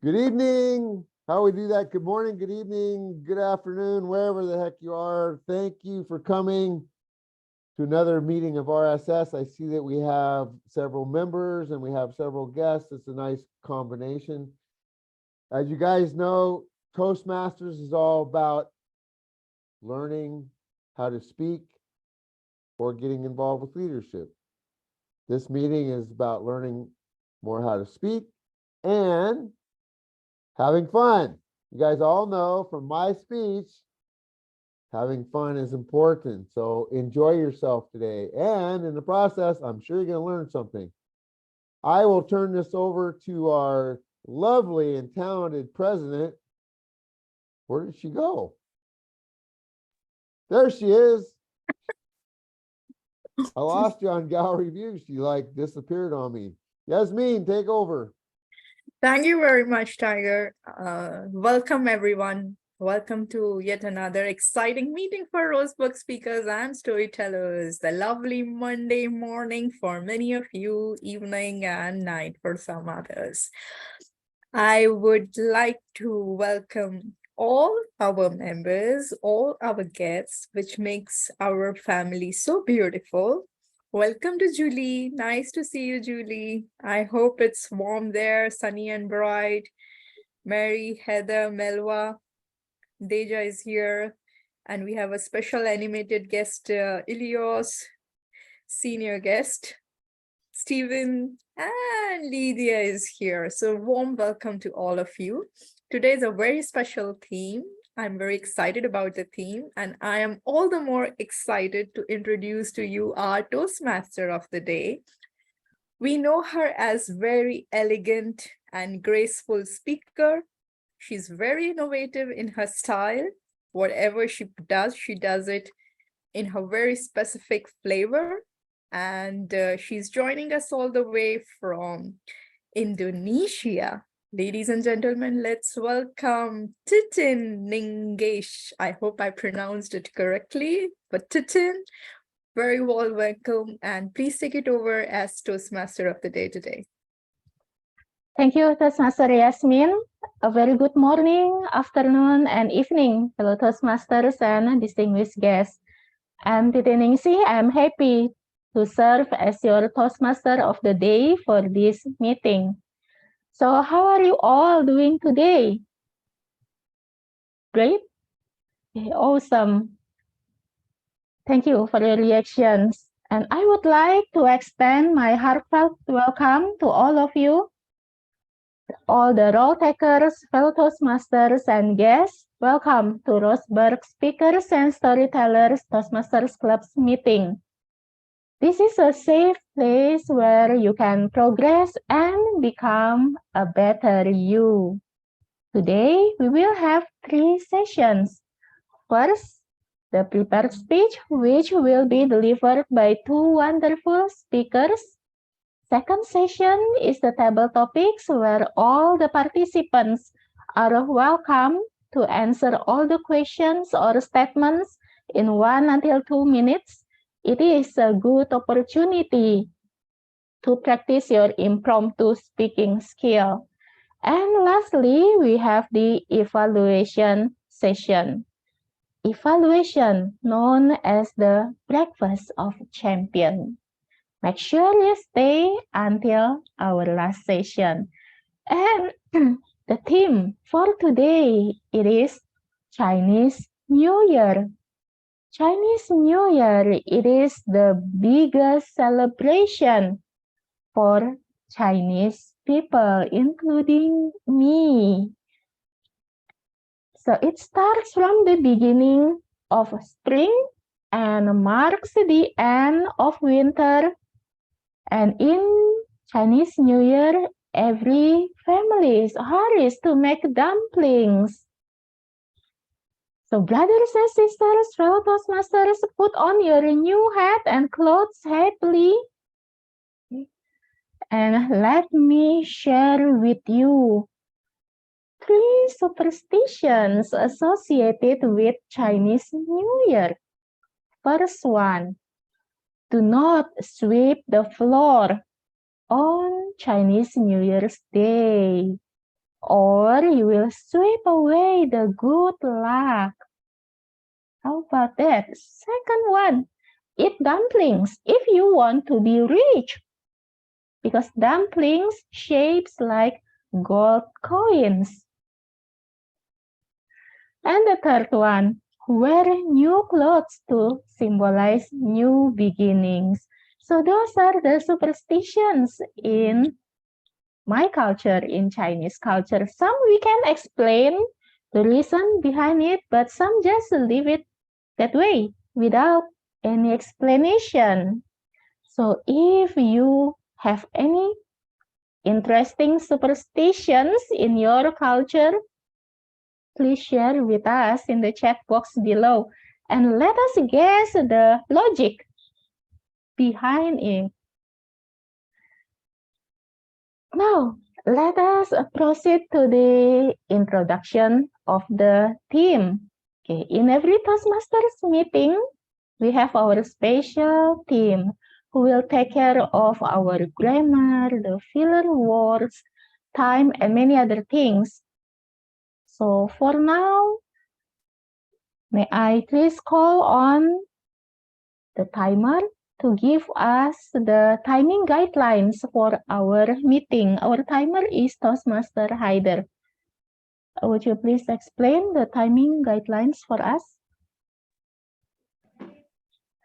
Good evening. How we do that? Good morning, good evening, good afternoon, wherever the heck you are. Thank you for coming to another meeting of RSS. I see that we have several members and we have several guests. It's a nice combination. As you guys know, Toastmasters is all about learning how to speak or getting involved with leadership. This meeting is about learning more how to speak and having fun. You guys all know from my speech, having fun is important. So enjoy yourself today. And in the process, I'm sure you're going to learn something. I will turn this over to our lovely and talented president. Where did she go? There she is. I lost you on gallery view. She like disappeared on me. Yasmin, take over. Thank you very much, Tiger. Welcome, everyone. Welcome to yet another exciting meeting for Roseburg speakers and storytellers. The lovely Monday morning for many of you, evening and night for some others. I would like to welcome all our members, all our guests, which makes our family so beautiful. Welcome to Julie. Nice to see you, Julie. I hope it's warm there, sunny and bright. Mary, Heather, Melwa, Deja is here. And we have a special animated guest, Ilios, senior guest. Stephen and Lydia is here. So warm welcome to all of you. Today is a very special theme. I'm very excited about the theme, and I am all the more excited to introduce to you our Toastmaster of the day. We know her as very elegant and graceful speaker. She's very innovative in her style. Whatever she does it in her very specific flavor. And she's joining us all the way from Indonesia. Ladies and gentlemen, let's welcome Titin Ningesh. I hope I pronounced it correctly, but Titin, very well welcome, and please take it over as Toastmaster of the day today. Thank you, Toastmaster Yasmin. A very good morning, afternoon, and evening, fellow Toastmasters and distinguished guests. I'm Titin Ningsih. I'm happy to serve as your Toastmaster of the day for this meeting. So how are you all doing today? Great? Awesome. Thank you for your reactions. And I would like to extend my heartfelt welcome to all of you, all the role takers, fellow Toastmasters, and guests. Welcome to Roseburg Speakers and Storytellers Toastmasters Club's meeting. This is a safe place where you can progress and become a better you. Today, we will have 3 sessions. First, the prepared speech, which will be delivered by 2 wonderful speakers. Second session is the table topics, where all the participants are welcome to answer all the questions or statements in 1 until 2 minutes. It is a good opportunity to practice your impromptu speaking skill. And lastly, we have the evaluation session. Evaluation, known as the breakfast of champions. Make sure you stay until our last session. And the theme for today, it is Chinese New Year. Chinese New Year, it is the biggest celebration for Chinese people, including me. So it starts from the beginning of spring and marks the end of winter. And in Chinese New Year, every family hurries to make dumplings. So brothers and sisters, fellow Toastmasters, put on your new hat and clothes happily. And let me share with you 3 superstitions associated with Chinese New Year. First one, do not sweep the floor on Chinese New Year's Day. or you will sweep away the good luck. How about that? Second one, eat dumplings if you want to be rich, because dumplings shapes like gold coins. And the third one, wear new clothes to symbolize new beginnings. So those are the superstitions in my culture, in Chinese culture. Some we can explain the reason behind it, but some just leave it that way without any explanation. So if you have any interesting superstitions in your culture, please share with us in the chat box below and let us guess the logic behind it. Now, let us proceed to the introduction of the theme. Okay, in every Toastmasters meeting, we have our special team who will take care of our grammar, the filler words, time, and many other things. So for now, may I please call on the timer to give us the timing guidelines for our meeting. Our timer is Toastmaster Haider. Would you please explain the timing guidelines for us?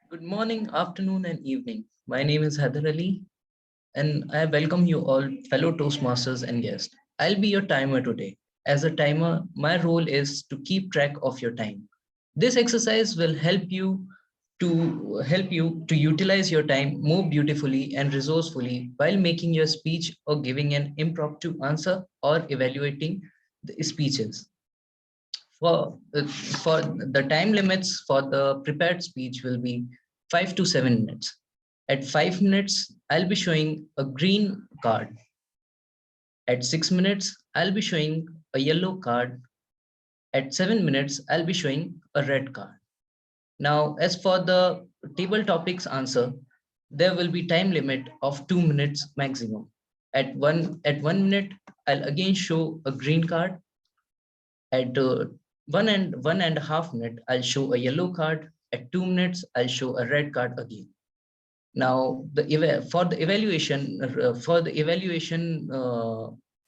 Good morning, afternoon, and evening. My name is Haider Ali, and I welcome you all, fellow Toastmasters and guests. I'll be your timer today. As a timer, my role is to keep track of your time. This exercise will help you to utilize your time more beautifully and resourcefully while making your speech or giving an impromptu answer or evaluating the speeches. For the time limits for the prepared speech will be 5 to 7 minutes. At 5 minutes, I'll be showing a green card. At 6 minutes, I'll be showing a yellow card. At 7 minutes, I'll be showing a red card. Now, as for the table topics answer, there will be time limit of 2 minutes maximum. At one minute, I'll again show a green card. At 1.5 minutes, I'll show a yellow card. At 2 minutes, I'll show a red card again. Now, for the evaluation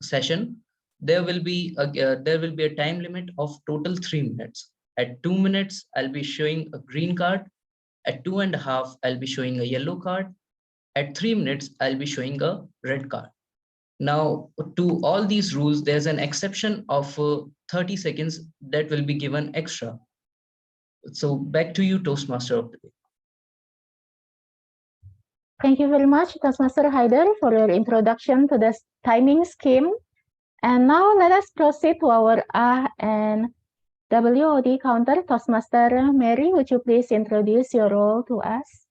session, there will be a time limit of total 3 minutes. At 2 minutes, I'll be showing a green card. At 2.5, I'll be showing a yellow card. At 3 minutes, I'll be showing a red card. Now, to all these rules, there's an exception of 30 seconds that will be given extra. So back to you, Toastmaster of the day. Thank you very much, Toastmaster Haider, for your introduction to the timing scheme. And now let us proceed to our A and WOD counter. Toastmaster Mary, would you please introduce your role to us?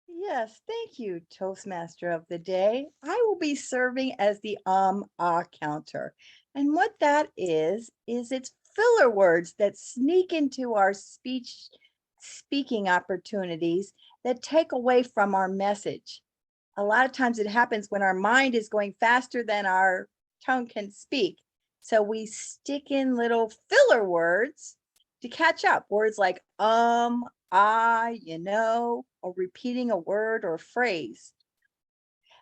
Yes, thank you, Toastmaster of the day. I will be serving as the counter. And what that is it's filler words that sneak into our speaking opportunities that take away from our message. A lot of times it happens when our mind is going faster than our tongue can speak. So we stick in little filler words to catch up. Words like or repeating a word or phrase.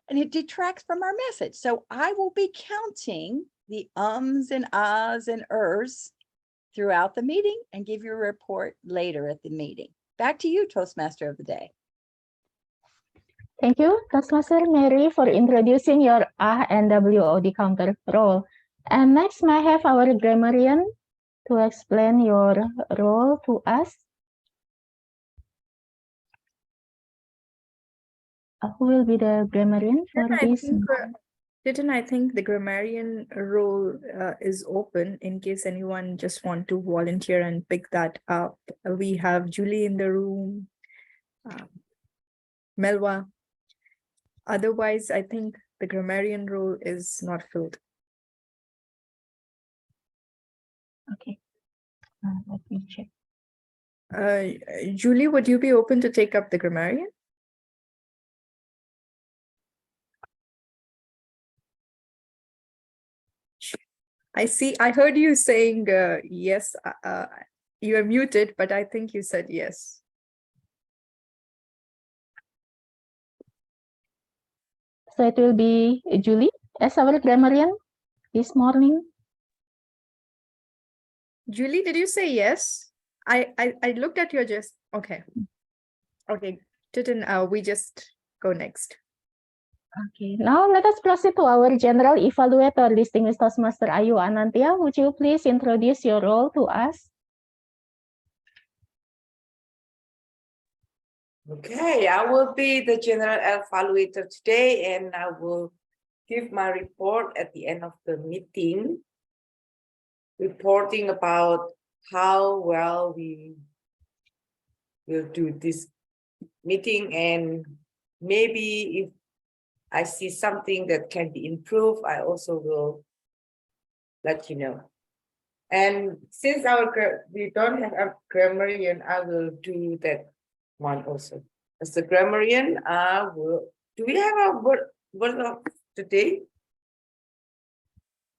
And it detracts from our message. So I will be counting the ums and ahs and ers throughout the meeting and give you a report later at the meeting. Back to you, Toastmaster of the day. Thank you, Toastmaster Mary, for introducing your A and WOD counter role. And next, may I have our grammarian to explain your role to us? Who will be the grammarian for this? I think the grammarian role is open in case anyone just want to volunteer and pick that up. We have Julie in the room, Melwa. Otherwise, I think the grammarian role is not filled. Okay, let me check. Julie, would you be open to take up the grammarian? I heard you saying yes. You are muted, but I think you said yes. So it will be Julie as our grammarian this morning. Julie, did you say yes? I looked at your just okay. Okay, Titin, we just go next. Okay, now let us proceed to our general evaluator, distinguished Toastmaster Ayu Anantia. Would you please introduce your role to us? Okay, I will be the general evaluator today, and I will give my report at the end of the meeting, reporting about how well we will do this meeting, and maybe if I see something that can be improved, I also will let you know. And since we don't have a grammarian, I will do that one also. As a grammarian, I will. Do we have a word of today?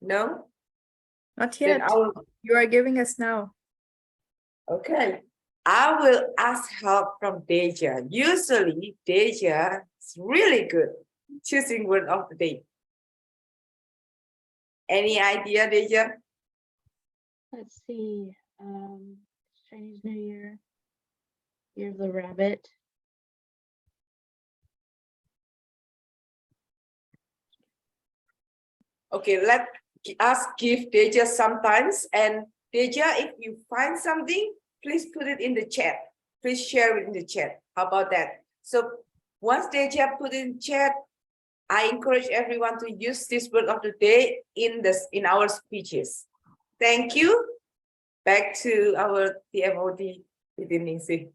No? Not Then yet. I will, You are giving us now. okay. I will ask help from Deja. Usually, Deja is really good choosing word of the day. Any idea, Deja? Let's see. Chinese New Year, Year of the Rabbit. Okay, let us give Deja sometimes. And Deja, if you find something, please put it in the chat. Please share it in the chat. How about that? So once Deja put in chat, I encourage everyone to use this word of the day in our speeches. Thank you. Back to our TMOD. Good evening, Sue.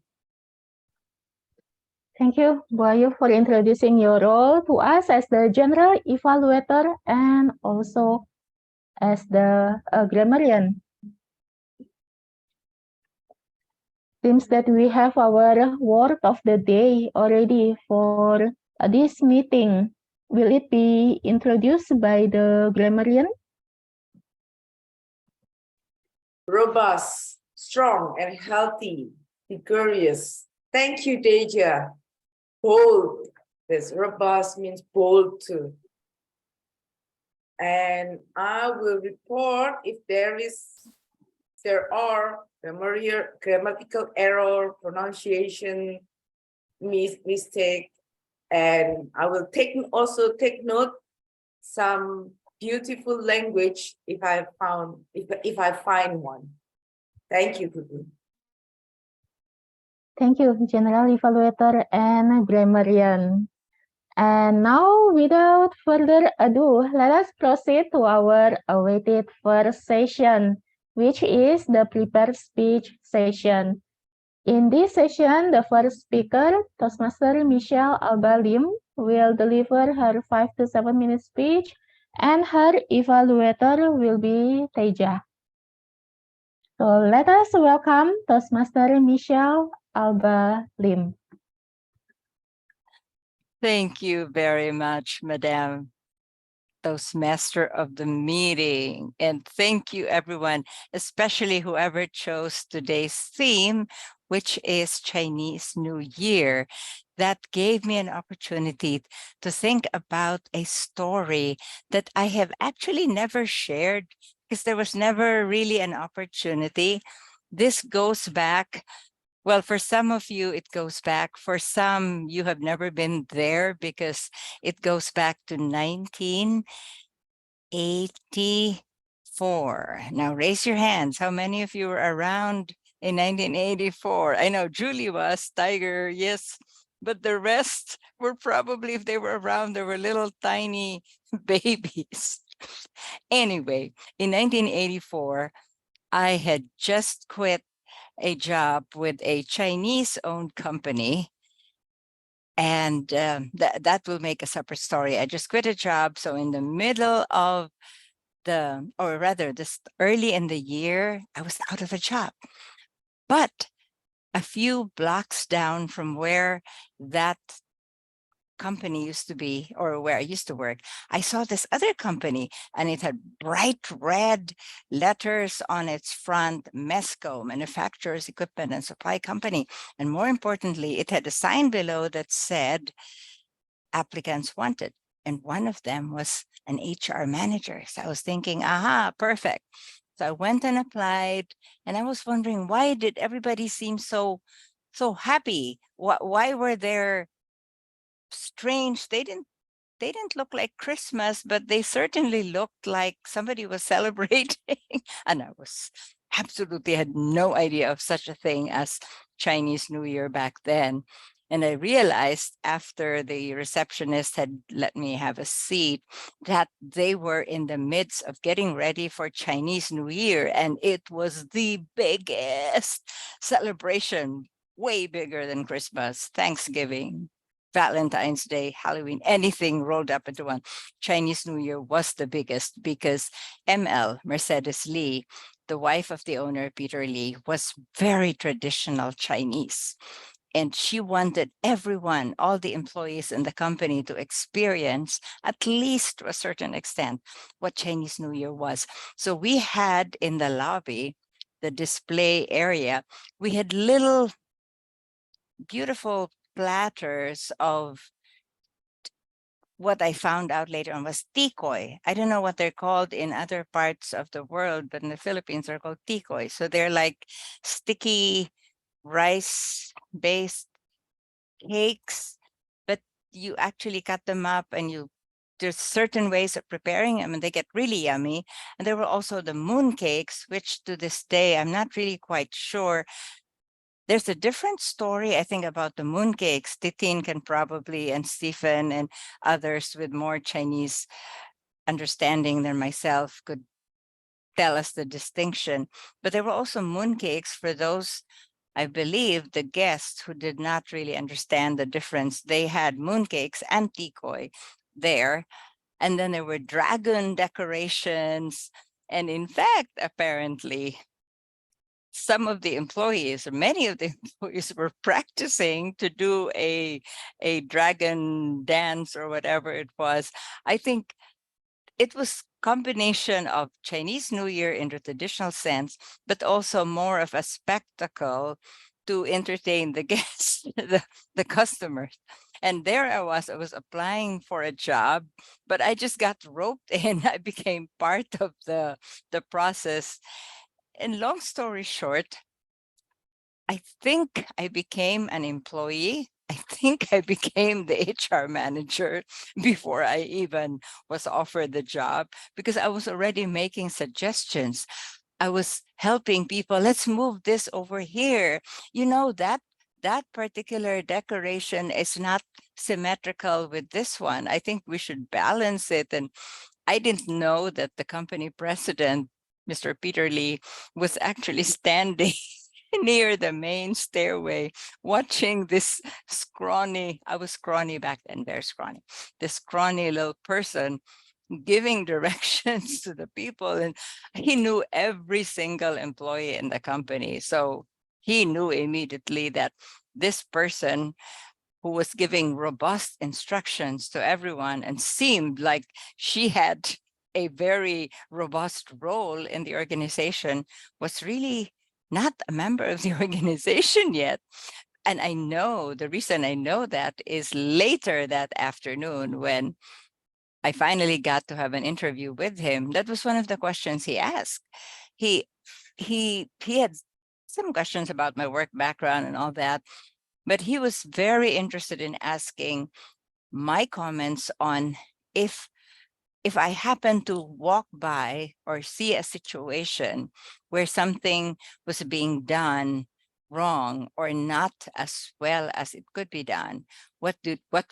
Thank you, Bu Ayu, for introducing your role to us as the general evaluator and also as the grammarian. Seems that we have our word of the day already for this meeting. Will it be introduced by the grammarian? Robust, strong, and healthy, vigorous. Thank you, Deja. Bold. This robust means bold too. And I will report if there are grammatical error, pronunciation mistake, and I will also take note some beautiful language if I find one. Thank you, Kuku. Thank you, General Evaluator and Grammarian. And now, without further ado, let us proceed to our awaited first session, which is the prepared speech session. In this session, the first speaker, Toastmaster Michelle Alba Lim, will deliver her 5 to 7 minute speech, and her evaluator will be Teja. So let us welcome Toastmaster Michelle Alba Lim. Thank you very much, Madam Toastmaster of the meeting. And thank you, everyone, especially whoever chose today's theme, which is Chinese New Year. That gave me an opportunity to think about a story that I have actually never shared because there was never really an opportunity. This goes back. Well, for some of you, it goes back. For some, you have never been there because it goes back to 1984. Now, raise your hands. How many of you were around in 1984? I know Julie was, Tiger, yes. But the rest were probably, if they were around, they were little tiny babies. Anyway, in 1984, I had just quit a job with a Chinese-owned company. And that will make a separate story. I just quit a job. So in the middle of this early in the year, I was out of a job. But a few blocks down from where that company used to be, or where I used to work, I saw this other company and it had bright red letters on its front, Mesco, Manufacturers Equipment and Supply Company. And more importantly, it had a sign below that said applicants wanted. And one of them was an HR manager. So I was thinking, aha, perfect. So I went and applied, and I was wondering, why did everybody seem so happy? Why were there strange? They didn't look like Christmas, but they certainly looked like somebody was celebrating. And I was absolutely had no idea of such a thing as Chinese New Year back then. And I realized after the receptionist had let me have a seat that they were in the midst of getting ready for Chinese New Year. And it was the biggest celebration, way bigger than Christmas, Thanksgiving, Valentine's Day, Halloween, anything rolled up into one. Chinese New Year was the biggest because ML, Mercedes Lee, the wife of the owner, Peter Lee, was very traditional Chinese. And she wanted everyone, all the employees in the company, to experience, at least to a certain extent, what Chinese New Year was. So we had in the lobby, the display area, we had little beautiful platters of what I found out later on was tikoy. I don't know what they're called in other parts of the world, but in the Philippines, they're called tikoy. So they're like sticky rice-based cakes, but you actually cut them up and there's certain ways of preparing them and they get really yummy. And there were also the moon cakes, which to this day, I'm not really quite sure. There's a different story, I think, about the moon cakes. Titin can probably, and Stephen and others with more Chinese understanding than myself could tell us the distinction. But there were also moon cakes for those, I believe, the guests who did not really understand the difference. They had moon cakes and tikoy there. And then there were dragon decorations. And in fact, apparently, some of the employees, or many of the employees, were practicing to do a dragon dance or whatever it was. I think it was combination of Chinese New Year in the traditional sense, but also more of a spectacle to entertain the guests, the customers. And there I was applying for a job, but I just got roped in. I became part of the process. And long story short, I think I became an employee. I think I became the HR manager before I even was offered the job, because I was already making suggestions. I was helping people. Let's move this over here. You know, that particular decoration is not symmetrical with this one. I think we should balance it. And I didn't know that the company president, Mr. Peter Lee, was actually standing near the main stairway watching this scrawny, I was scrawny back then, very scrawny, this scrawny little person giving directions to the people. And he knew every single employee in the company. So he knew immediately that this person who was giving robust instructions to everyone and seemed like she had a very robust role in the organization was really not a member of the organization yet. And I know the reason I know that is later that afternoon when I finally got to have an interview with him. That was one of the questions he asked. He had some questions about my work background and all that, but he was very interested in asking my comments on if I happen to walk by or see a situation where something was being done wrong or not as well as it could be done, what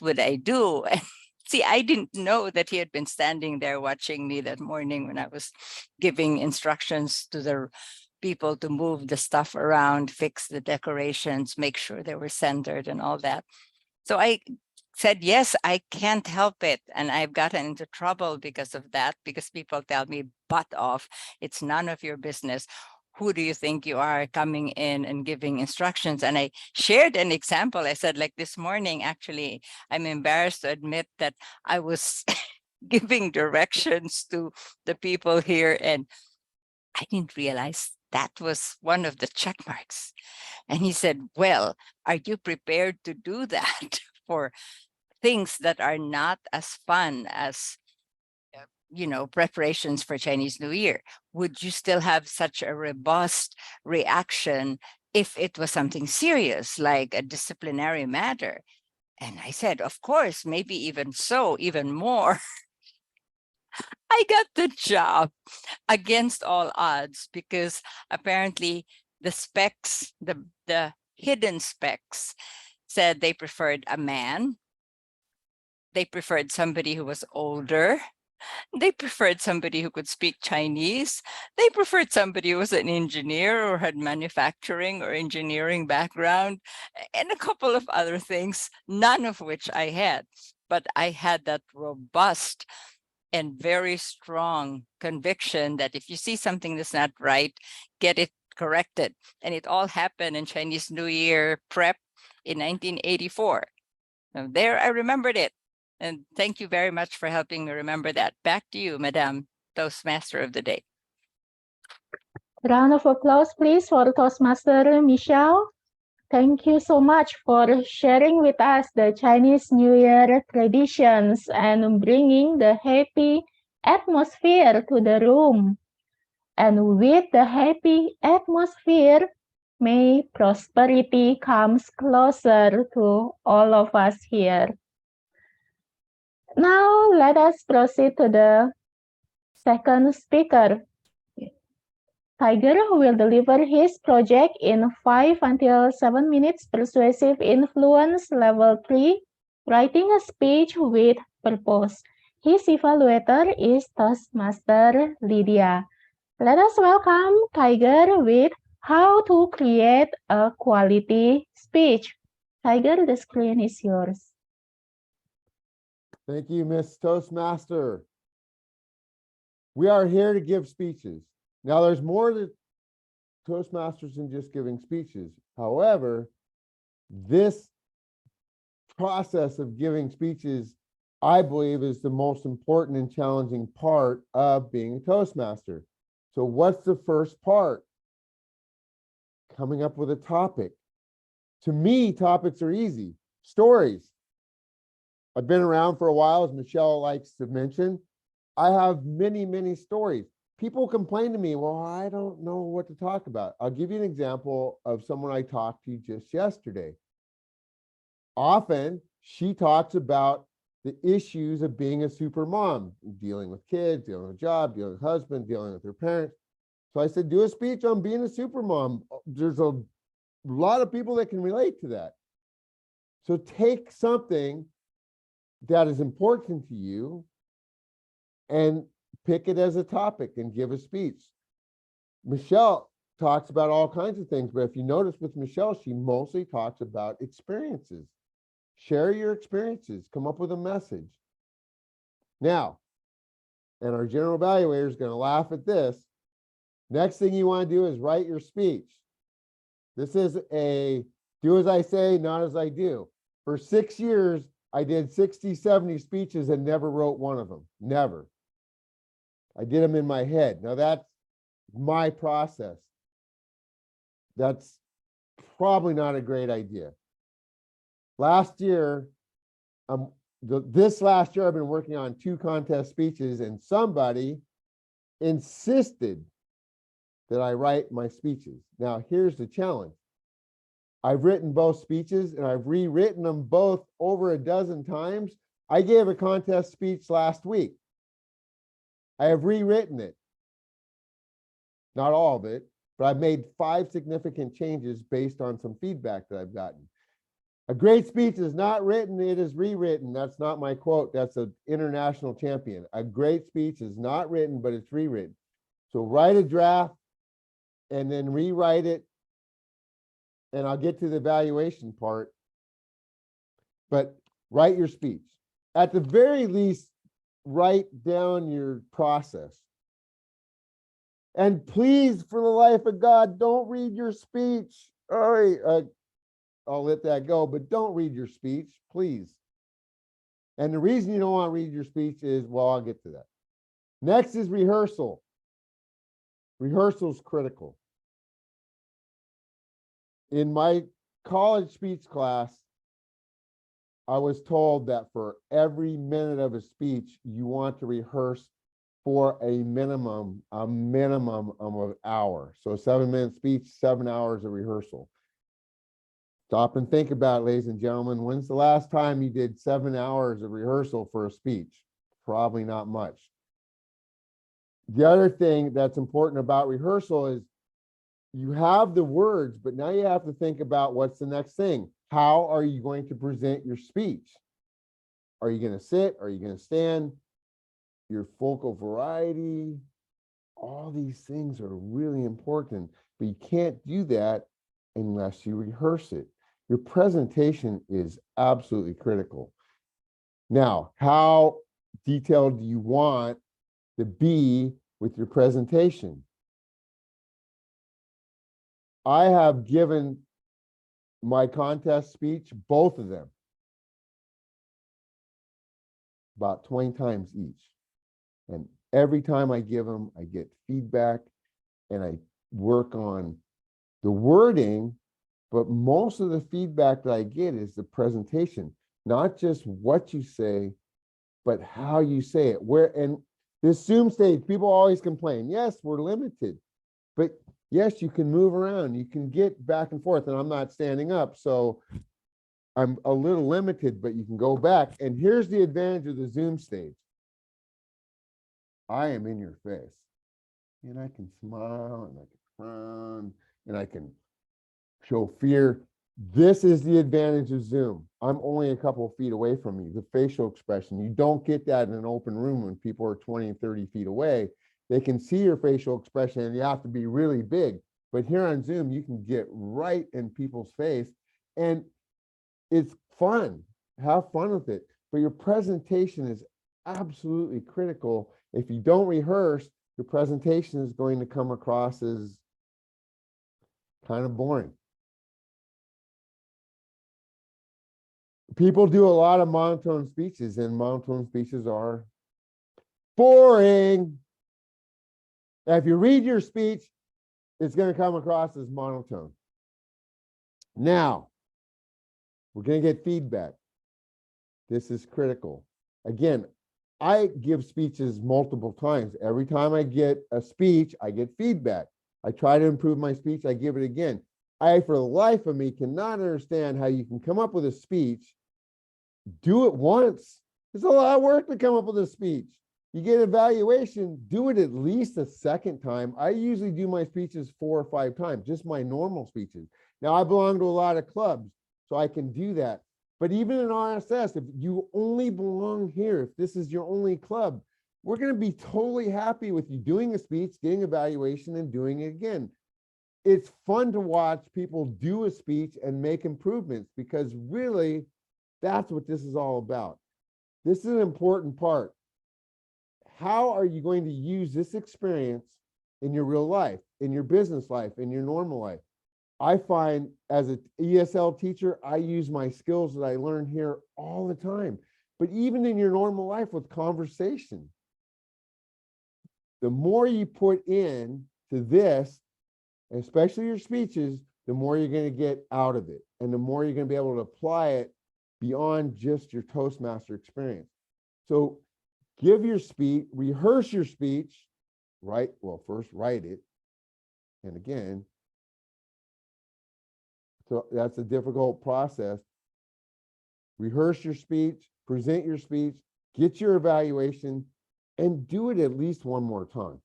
would I do? And see, I didn't know that he had been standing there watching me that morning when I was giving instructions to the people to move the stuff around, fix the decorations, make sure they were centered and all that. So I said, yes, I can't help it. And I've gotten into trouble because of that, because people tell me, butt off, it's none of your business. who do you think you are coming in and giving instructions? And I shared an example. I said, like this morning, actually, I'm embarrassed to admit that I was giving directions to the people here, and I didn't realize that was one of the check marks. And he said, well, are you prepared to do that for things that are not as fun as, preparations for Chinese New Year? Would you still have such a robust reaction if it was something serious, like a disciplinary matter? And I said, of course, maybe even so, even more. I got the job against all odds, because apparently the specs, the hidden specs, said they preferred a man. They preferred somebody who was older. They preferred somebody who could speak Chinese. They preferred somebody who was an engineer or had manufacturing or engineering background, and a couple of other things, none of which I had. But I had that robust and very strong conviction that if you see something that's not right, get it corrected. And it all happened in Chinese New Year prep in 1984. So there, I remembered it. And thank you very much for helping me remember that. Back to you, Madam Toastmaster of the Day. Round of applause, please, for Toastmaster Michelle. Thank you so much for sharing with us the Chinese New Year traditions and bringing the happy atmosphere to the room. And with the happy atmosphere, may prosperity comes closer to all of us here. Now, let us proceed to the second speaker. Tiger will deliver his project in 5 until 7 minutes. Persuasive Influence Level 3, writing a speech with purpose. His evaluator is Toastmaster Lydia. Let us welcome Tiger with how to create a quality speech. Tiger, the screen is yours. Thank you, Miss Toastmaster. We are here to give speeches. Now, there's more to Toastmasters than just giving speeches. However, this process of giving speeches, I believe, is the most important and challenging part of being a Toastmaster. So what's the first part? Coming up with a topic. To me, topics are easy. Stories. I've been around for a while, as Michelle likes to mention. I have many, many stories. People complain to me, well, I don't know what to talk about. I'll give you an example of someone I talked to just yesterday. Often, she talks about the issues of being a super mom, dealing with kids, dealing with a job, dealing with husband, dealing with her parents. So I said, do a speech on being a super mom. There's a lot of people that can relate to that. So take something that is important to you and pick it as a topic and give a speech. Michelle talks about all kinds of things, but if you notice with Michelle, she mostly talks about experiences. Share your experiences, come up with a message. Now, and our general evaluator is going to laugh at this. Next thing you want to do is write your speech. This is a do as I say, not as I do. For 6 years, I did 60, 70 speeches and never wrote one of them. Never. I did them in my head. Now that's my process. That's probably not a great idea. Last year, this last year, I've been working on 2 contest speeches, and somebody insisted that I write my speeches. Now, here's the challenge. I've written both speeches and I've rewritten them both over a dozen times. I gave a contest speech last week. I have rewritten it. Not all of it, but I've made 5 significant changes based on some feedback that I've gotten. A great speech is not written, it is rewritten. That's not my quote. That's an international champion. A great speech is not written, but it's rewritten. So write a draft and then rewrite it. And I'll get to the evaluation part. But write your speech. At the very least, write down your process. And please, for the life of God, don't read your speech. All right, I'll let that go, but don't read your speech, please. And the reason you don't want to read your speech is, well, I'll get to that. Next is rehearsal. Rehearsal is critical. In my college speech class, I was told that for every minute of a speech, you want to rehearse for a minimum of an hour. So a 7-minute speech, 7 hours of rehearsal. Stop and think about it, ladies and gentlemen. When's the last time you did 7 hours of rehearsal for a speech? Probably not much. The other thing that's important about rehearsal is you have the words, but now you have to think about what's the next thing. How are you going to present your speech? Are you going to sit? Are you going to stand? Your focal variety, all these things are really important, but you can't do that unless you rehearse it. Your presentation is absolutely critical. Now, how detailed do you want to be with your presentation? I have given my contest speech, both of them, about 20 times each. And every time I give them, I get feedback and I work on the wording, but most of the feedback that I get is the presentation, not just what you say, but how you say it. And this Zoom stage, people always complain, yes, we're limited, but yes, you can move around, you can get back and forth, and I'm not standing up, so I'm a little limited, but you can go back. And here's the advantage of the Zoom stage. I am in your face, and I can smile, and I can frown, and I can show fear. This is the advantage of Zoom. I'm only a couple of feet away from you. The facial expression, you don't get that in an open room when people are 20 and 30 feet away. They can see your facial expression and you have to be really big. But here on Zoom, you can get right in people's face and it's fun. Have fun with it. But your presentation is absolutely critical. If you don't rehearse, your presentation is going to come across as kind of boring. People do a lot of monotone speeches, and monotone speeches are boring. Now, if you read your speech, it's going to come across as monotone. Now, we're going to get feedback. This is critical. Again, I give speeches multiple times. Every time I get a speech, I get feedback. I try to improve my speech. I give it again. I, for the life of me, cannot understand how you can come up with a speech, do it once. It's a lot of work to come up with a speech. You get evaluation, do it at least a second time. I usually do my speeches 4 or 5 times, just my normal speeches. Now, I belong to a lot of clubs, so I can do that. But even in RSS, if you only belong here, if this is your only club, we're going to be totally happy with you doing a speech, getting evaluation, and doing it again. It's fun to watch people do a speech and make improvements because really, that's what this is all about. This is an important part. How are you going to use this experience in your real life, in your business life, in your normal life? I find as an ESL teacher, I use my skills that I learn here all the time. But even in your normal life with conversation, the more you put in to this, especially your speeches, the more you're going to get out of it. And the more you're going to be able to apply it beyond just your Toastmaster experience. So give your speech, rehearse your speech, right? Well, first write it. And again, so that's a difficult process. Rehearse your speech, present your speech, get your evaluation, and do it at least one more time.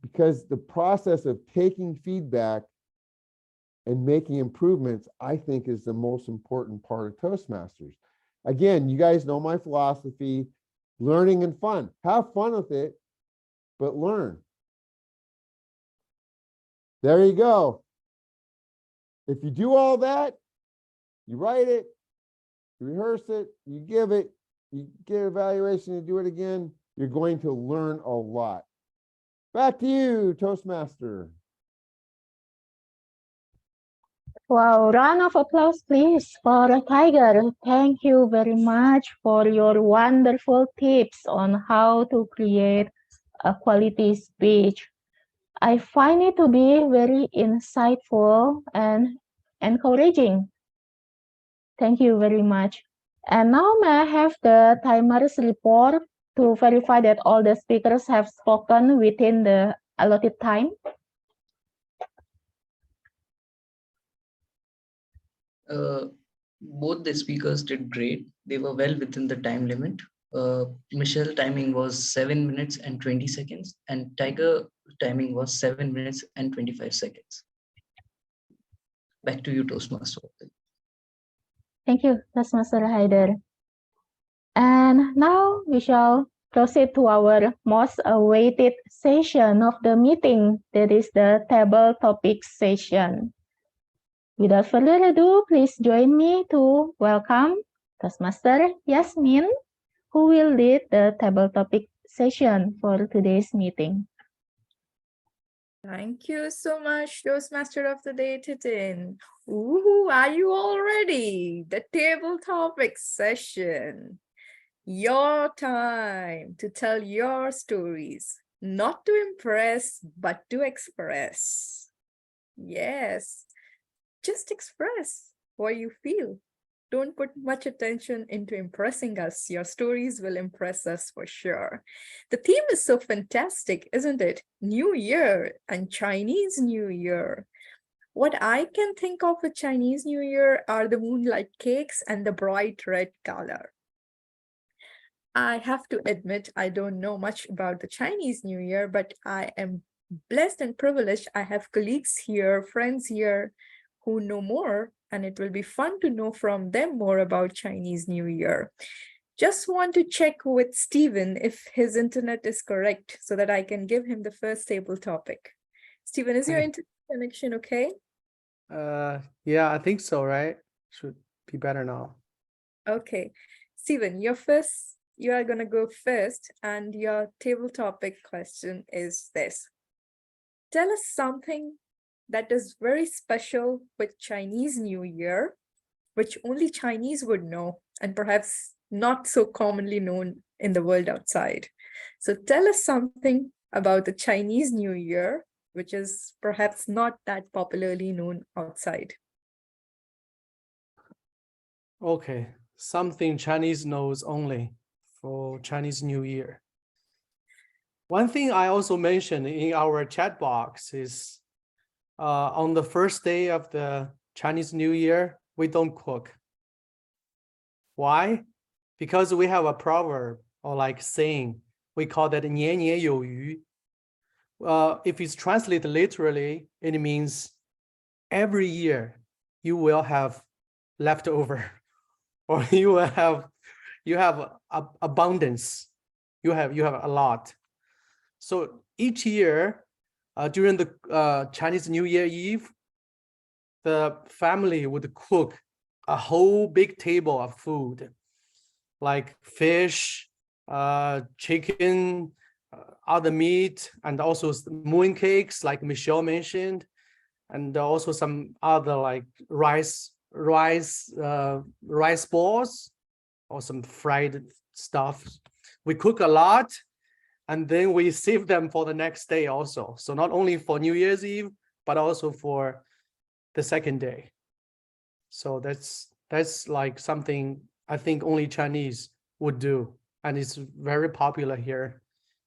Because the process of taking feedback and making improvements, I think, is the most important part of Toastmasters. Again, you guys know my philosophy, learning and fun. Have fun with it, but learn. There you go. If you do all that, you write it, you rehearse it, you give it, you get evaluation, you do it again, you're going to learn a lot. Back to you, Toastmaster. Wow, round of applause, please, for Tiger. Thank you very much for your wonderful tips on how to create a quality speech. I find it to be very insightful and encouraging. Thank you very much. And now may I have the timer's report to verify that all the speakers have spoken within the allotted time? Both the speakers did great. They were well within the time limit. Michelle timing was 7 minutes and 20 seconds, and Tiger timing was 7 minutes and 25 seconds. Back to you, Toastmaster. Thank you, Toastmaster Haider. And now we shall proceed to our most awaited session of the meeting, that is the table topic session. Without further ado, please join me to welcome Toastmaster Yasmin, who will lead the table topic session for today's meeting. Thank you so much, Toastmaster of the Day, Titin. Ooh, are you all ready? The table topic session. Your time to tell your stories, not to impress, but to express. Yes, just express what you feel. Don't put much attention into impressing us. Your stories will impress us for sure. The theme is so fantastic, isn't it? New Year and Chinese New Year. What I can think of with Chinese New Year are the moonlight cakes and the bright red color. I have to admit, I don't know much about the Chinese New Year, but I am blessed and privileged. I have colleagues here, friends here who know more, and it will be fun to know from them more about Chinese New Year. Just want to check with Stephen if his internet is correct so that I can give him the first table topic. Stephen, is your internet connection okay? Yeah, I think so, right? Should be better now. Okay. Stephen, you are going to go first, and your table topic question is this. Tell us something that is very special with Chinese New Year, which only Chinese would know, and perhaps not so commonly known in the world outside. So tell us something about the Chinese New Year, which is perhaps not that popularly known outside. Okay, something Chinese knows only for Chinese New Year. One thing I also mentioned in our chat box is on the first day of the Chinese New Year, we don't cook. Why? Because we have a proverb or like saying, we call that 年年有余. If it's translated literally, it means every year you will have leftover, or you have abundance. You have a lot. So each year during the Chinese New Year Eve, the family would cook a whole big table of food, like fish, chicken, other meat, and also moon cakes, like Michelle mentioned, and also some other like rice balls, or some fried stuff. We cook a lot, and then we save them for the next day also. So not only for New Year's Eve, but also for the second day. So that's like something I think only Chinese would do, and it's very popular here,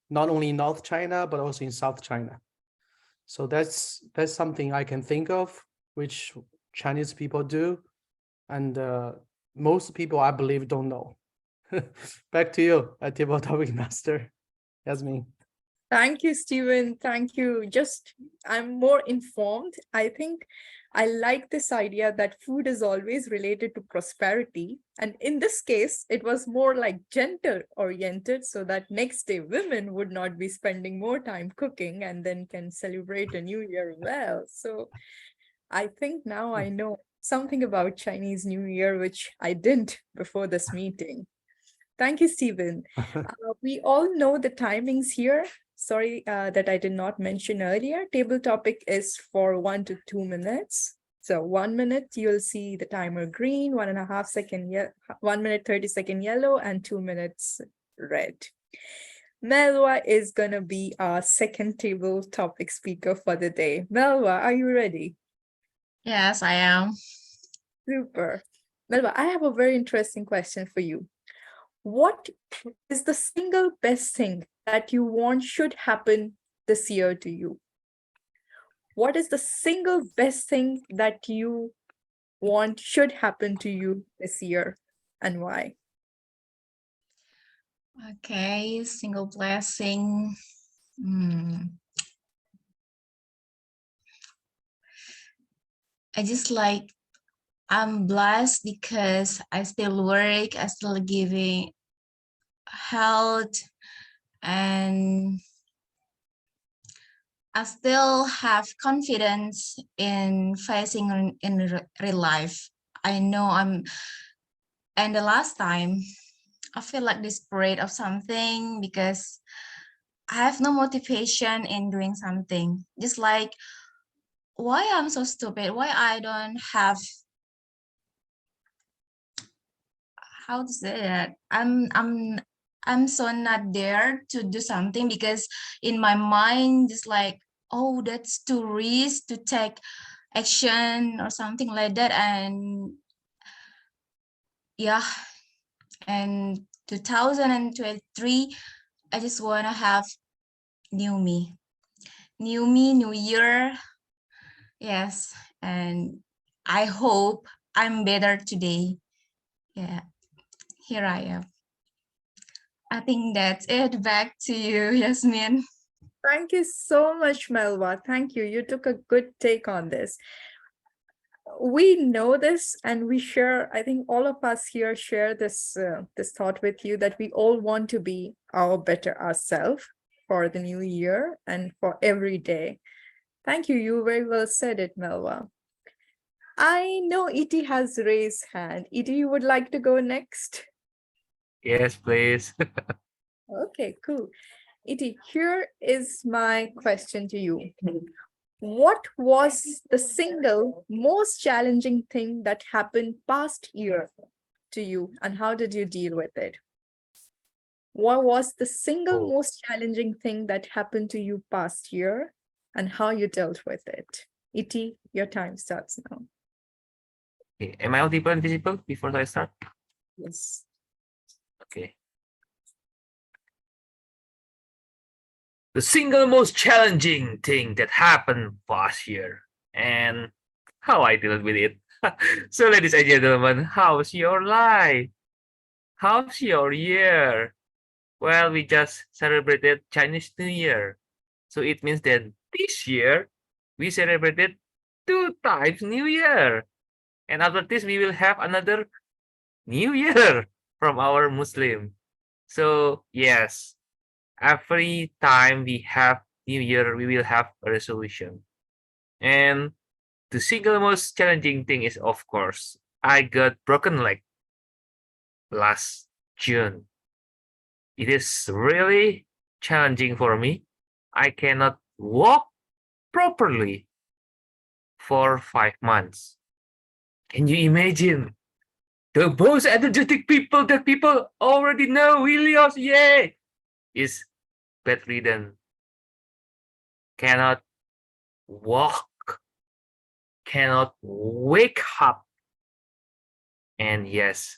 not only in North China, but also in South China. So that's something I can think of, which Chinese people do, and most people, I believe, don't know. Back to you, table topic master, Yasmin. Thank you, Stephen. Thank you. I'm more informed. I think I like this idea that food is always related to prosperity. And in this case, it was more like gender oriented, so that next day women would not be spending more time cooking and then can celebrate a new year well. So I think now I know something about Chinese New Year, which I didn't before this meeting. Thank you, Stephen. We all know the timings here. sorry that I did not mention earlier, table topic is for 1 to 2 minutes. So 1 minute, you'll see the timer green, 1.5 second, 1 minute, 30 second yellow, and 2 minutes red. Melwa is gonna be our second table topic speaker for the day. Melwa, are you ready? Yes, I am. Super. Melba, I have a very interesting question for you. What is the single best thing that you want should happen this year to you? What is the single best thing that you want should happen to you this year, and why? Okay, single blessing. I just like, I'm blessed because I still work, I still giving health, and I still have confidence in facing in real life. I know and the last time I feel like desperate of something because I have no motivation in doing something. Just like, why I'm so stupid? Why I don't have, how to say that? I'm so not there to do something because in my mind, just like, oh, that's too risk to take action or something like that. And yeah, and 2023, I just want to have new me, new year. Yes, and I hope I'm better today. Yeah, here I am. I think that's it. Back to you, Yasmin. Thank you so much, Melba. Thank you. You took a good take on this. We know this, and we share, I think all of us here share this this thought with you, that we all want to be our better ourselves for the new year and for every day. Thank you. You very well said it, Melba. I know Iti has raised hand. Iti, you would like to go next? Yes, please. Okay, cool. Iti, here is my question to you. What was the single most challenging thing that happened past year to you, and how did you deal with it? What was the single most challenging thing that happened to you past year, and how you dealt with it? Iti, your time starts now. Okay. Am I audible and visible before I start? Yes. Okay. The single most challenging thing that happened last year and how I dealt with it. So, ladies and gentlemen, how's your life? How's your year? Well, we just celebrated Chinese New Year. So it means that this year we celebrated 2 times New Year. And after this, we will have another New Year from our Muslim. So yes, every time we have New Year, we will have a resolution. And the single most challenging thing is, of course, I got broken leg last June. It is really challenging for me. I cannot walk properly for 5 months. Can you imagine? The most energetic people that people already know, Williams, yay, is bedridden, cannot walk, cannot wake up. And yes,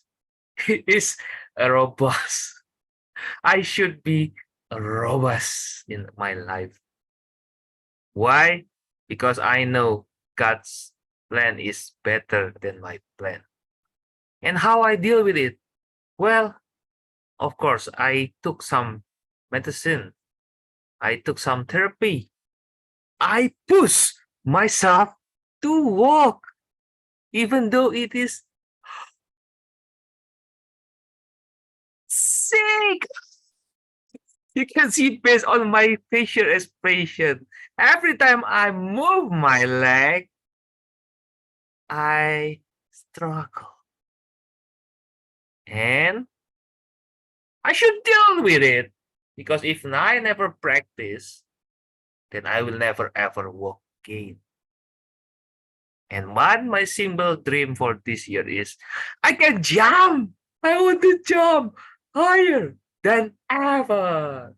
he is a robust. I should be a robust in my life. Why? Because I know God's plan is better than my plan. And how I deal with it? Well, of course, I took some medicine. I took some therapy. I push myself to walk, even though it is sick. You can see based on my facial expression. Every time I move my leg, I struggle. And I should deal with it. Because if I never practice, then I will never ever walk again. And one my simple dream for this year is I can jump. I want to jump higher than ever.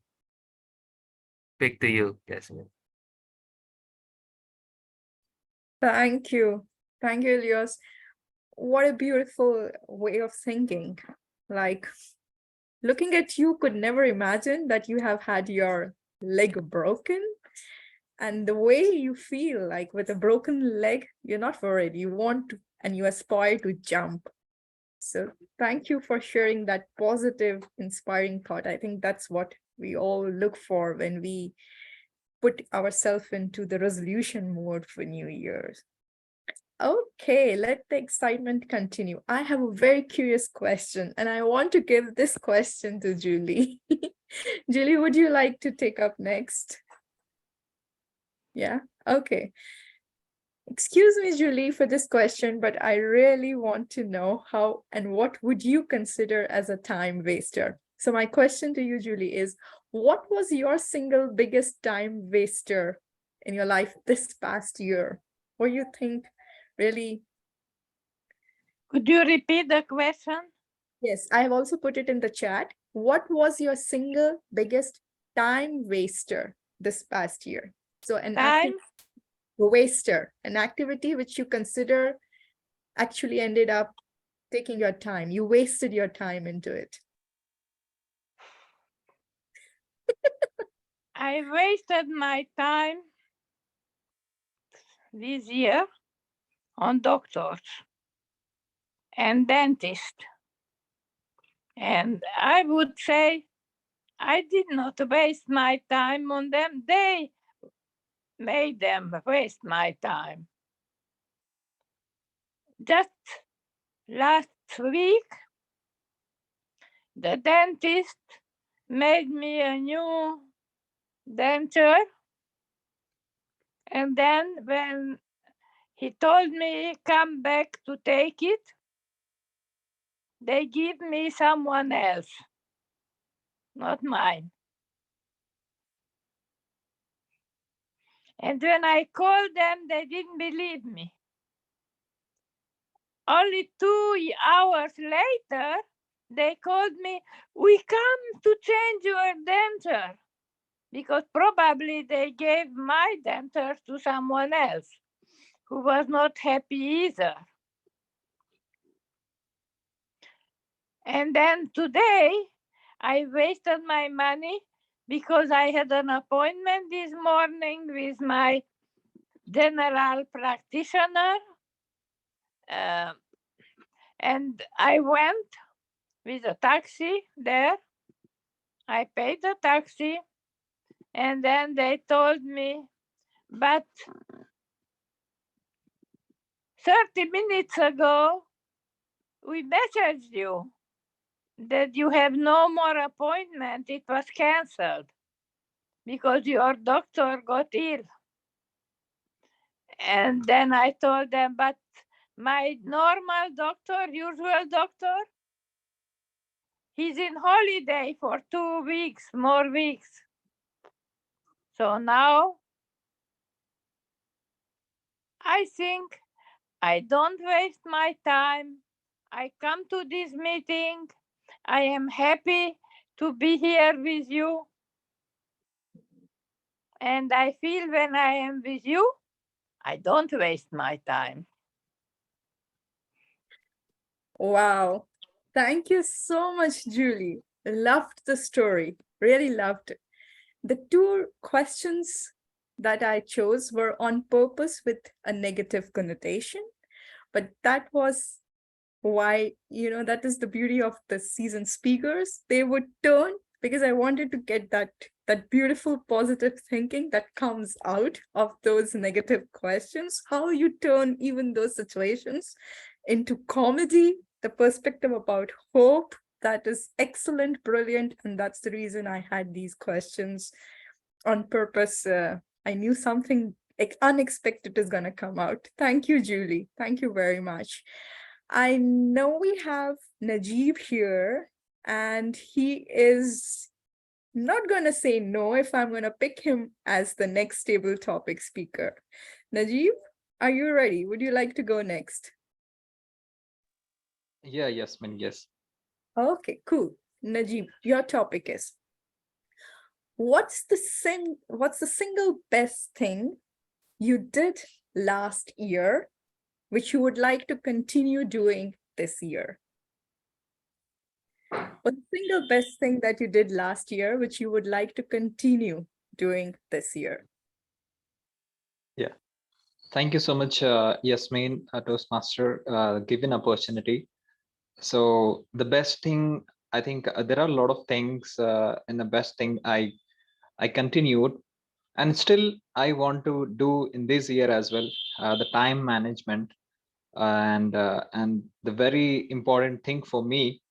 Back to you, Jasmine. Thank you. Thank you, Elias. What a beautiful way of thinking. Like, looking at you, could never imagine that you have had your leg broken. And the way you feel, like with a broken leg, you're not worried. You want to, and you aspire to jump. So thank you for sharing that positive, inspiring thought. I think that's what we all look for when we put ourselves into the resolution mode for New Year's. Okay, let the excitement continue. I have a very curious question, and I want to give this question to Julie. Julie, would you like to take up next? Yeah, okay. Excuse me, Julie, for this question, but I really want to know how and what would you consider as a time waster? So my question to you, Julie, is what was your single biggest time waster in your life this past year? What do you think really? Could you repeat the question? Yes, I have also put it in the chat. What was your single biggest time waster this past year? So an Time? waster, an activity which you consider actually ended up taking your time. You wasted your time into it. I wasted my time this year on doctors and dentists. And I would say I did not waste my time on them. They made them waste my time. Just last week, the dentist made me a new denture. And then when he told me come back to take it, they give me someone else, not mine. And when I called them, they didn't believe me. Only 2 hours later, they called me, we come to change your denture. Because probably they gave my denture to someone else who was not happy either. And then today, I wasted my money because I had an appointment this morning with my general practitioner. And I went with a taxi there. I paid the taxi. And then they told me, but 30 minutes ago, we messaged you that you have no more appointment. It was canceled because your doctor got ill. And then I told them, but my normal doctor, usual doctor, he's in holiday for 2 weeks, more weeks. So now I think I don't waste my time. I come to this meeting. I am happy to be here with you. And I feel when I am with you, I don't waste my time. Wow. Thank you so much, Julie. Loved the story. Really loved it. The two questions that I chose were on purpose with a negative connotation, but that was why, that is the beauty of the seasoned speakers. They would turn, because I wanted to get that beautiful positive thinking that comes out of those negative questions, how you turn even those situations into comedy, the perspective about hope. That is excellent, brilliant, and that's the reason I had these questions on purpose. I knew something unexpected is going to come out. Thank you, Julie. Thank you very much. I know we have Najib here, and he is not gonna say no if I'm gonna pick him as the next table topic speaker. Najib, are you ready? Would you like to go next? Yeah, Yasmin, yes. Okay, cool. Najib, your topic is, what's the single best thing you did last year, which you would like to continue doing this year? What's the single best thing that you did last year, which you would like to continue doing this year? Yeah. Thank you so much, Yasmin, Toastmaster, given opportunity. So the best thing, I think there are a lot of things, and the best thing I continued, and still I want to do in this year as well, the time management, and the very important thing for me.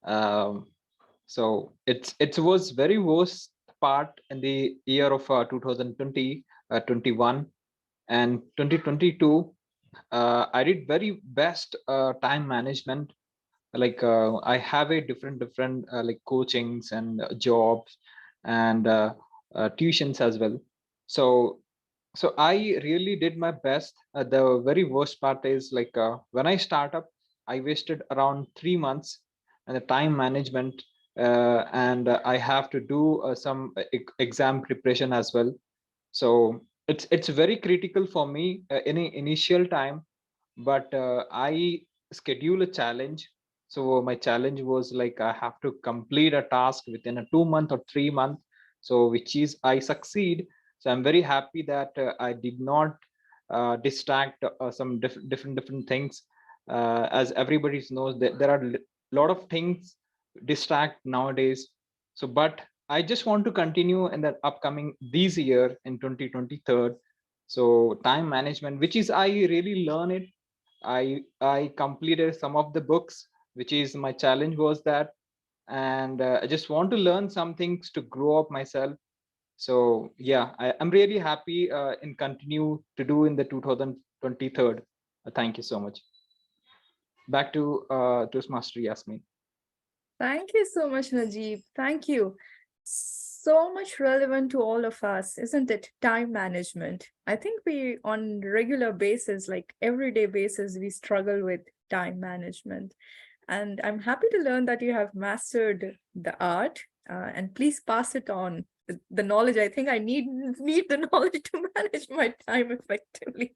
So it was very worst part in the year of 2020, 21, and 2022. I did very best time management. Like I have a different like coachings and jobs and tuitions as well. So I really did my best. The very worst part is like when I start up, I wasted around 3 months and the time management, and I have to do some exam preparation as well. So it's very critical for me in a initial time, but I schedule a challenge. So my challenge was like I have to complete a task within a 2 month or 3 month, so which is I succeed. So I'm very happy that I did not distract some different things. As everybody knows that there are a lot of things distract nowadays. So but I just want to continue in the upcoming this year in 2023. So time management, which is I really learn it. I completed some of the books, which is my challenge was that, and I just want to learn some things to grow up myself. So yeah, I'm really happy in continue to do in the 2023. Thank you so much. Back to Toastmaster Yasmin. Thank you so much, Najib. Thank you. So much relevant to all of us, isn't it? Time management. I think we, on regular basis, like everyday basis, we struggle with time management. And I'm happy to learn that you have mastered the art, and please pass it on. The knowledge, I think I need the knowledge to manage my time effectively.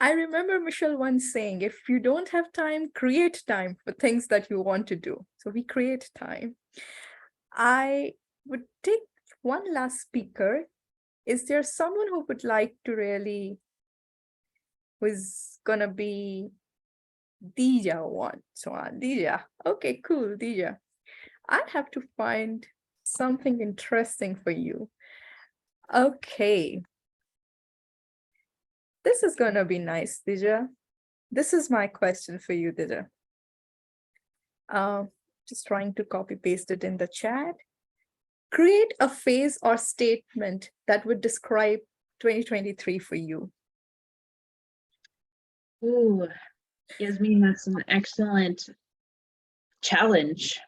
I remember Michelle once saying, if you don't have time, create time for things that you want to do. So we create time. I would take one last speaker. Is there someone who would like to really, who's gonna be Dija one? So Dija, okay, cool, Dija. I'd have to find something interesting for you. Okay. This is gonna be nice, Dija. This is my question for you, Dija. Just trying to copy paste it in the chat. Create a phrase or statement that would describe 2023 for you. Ooh, Yasmin, that's an excellent challenge.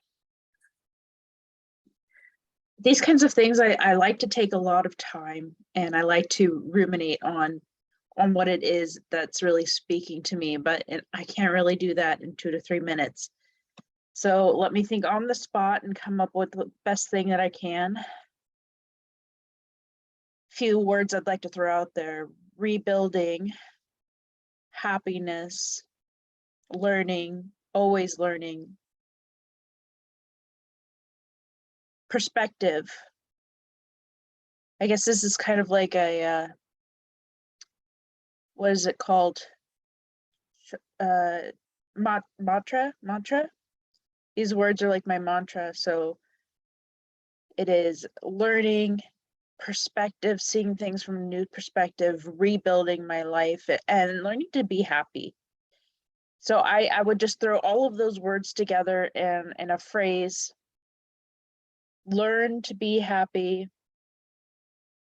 These kinds of things, I like to take a lot of time, and I like to ruminate on what it is that's really speaking to me, but I can't really do that in 2 to 3 minutes. So let me think on the spot and come up with the best thing that I can. Few words I'd like to throw out there: rebuilding, happiness, learning, always learning, perspective. I guess this is kind of like a, what is it called? Mantra? These words are like my mantra. So it is learning, perspective, seeing things from a new perspective, rebuilding my life, and learning to be happy. So I would just throw all of those words together in a phrase: learn to be happy,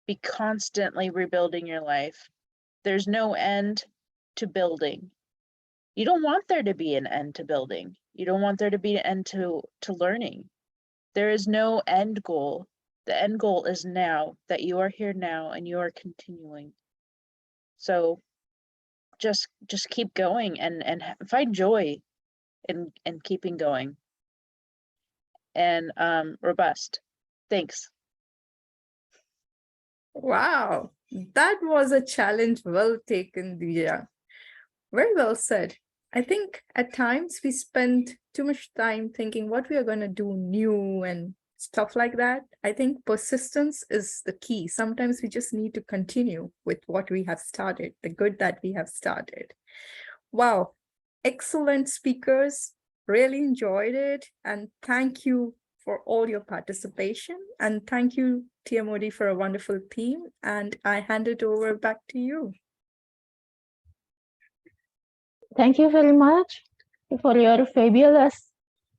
be constantly rebuilding your life. There's no end to building. You don't want there to be an end to building. You don't want there to be an end to learning. There is no end goal. The end goal is now, that you are here now and you are continuing. So just keep going and find joy in keeping going. And robust. Thanks. Wow, that was a challenge well taken, Divya. Very well said. I think at times we spend too much time thinking what we are going to do new and stuff like that. I think persistence is the key. Sometimes we just need to continue with what we have started, the good that we have started. Wow, excellent speakers. Really enjoyed it. And thank you for all your participation. And thank you, TMOD, for a wonderful theme. And I hand it over back to you. Thank you very much for your fabulous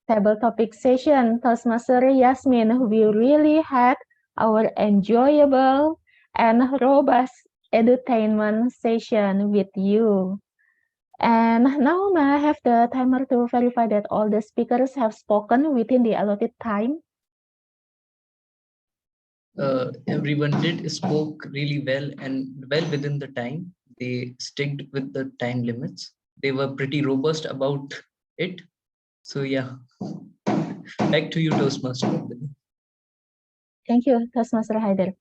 table topic session, Toastmaster Yasmin. We really had our enjoyable and robust edutainment session with you. And now may I have the timer to verify that all the speakers have spoken within the allotted time? Everyone did spoke really well and well within the time. They sticked with the time limits. They were pretty robust about it. So yeah, back to you, Toastmaster. Thank you, Toastmaster Haider.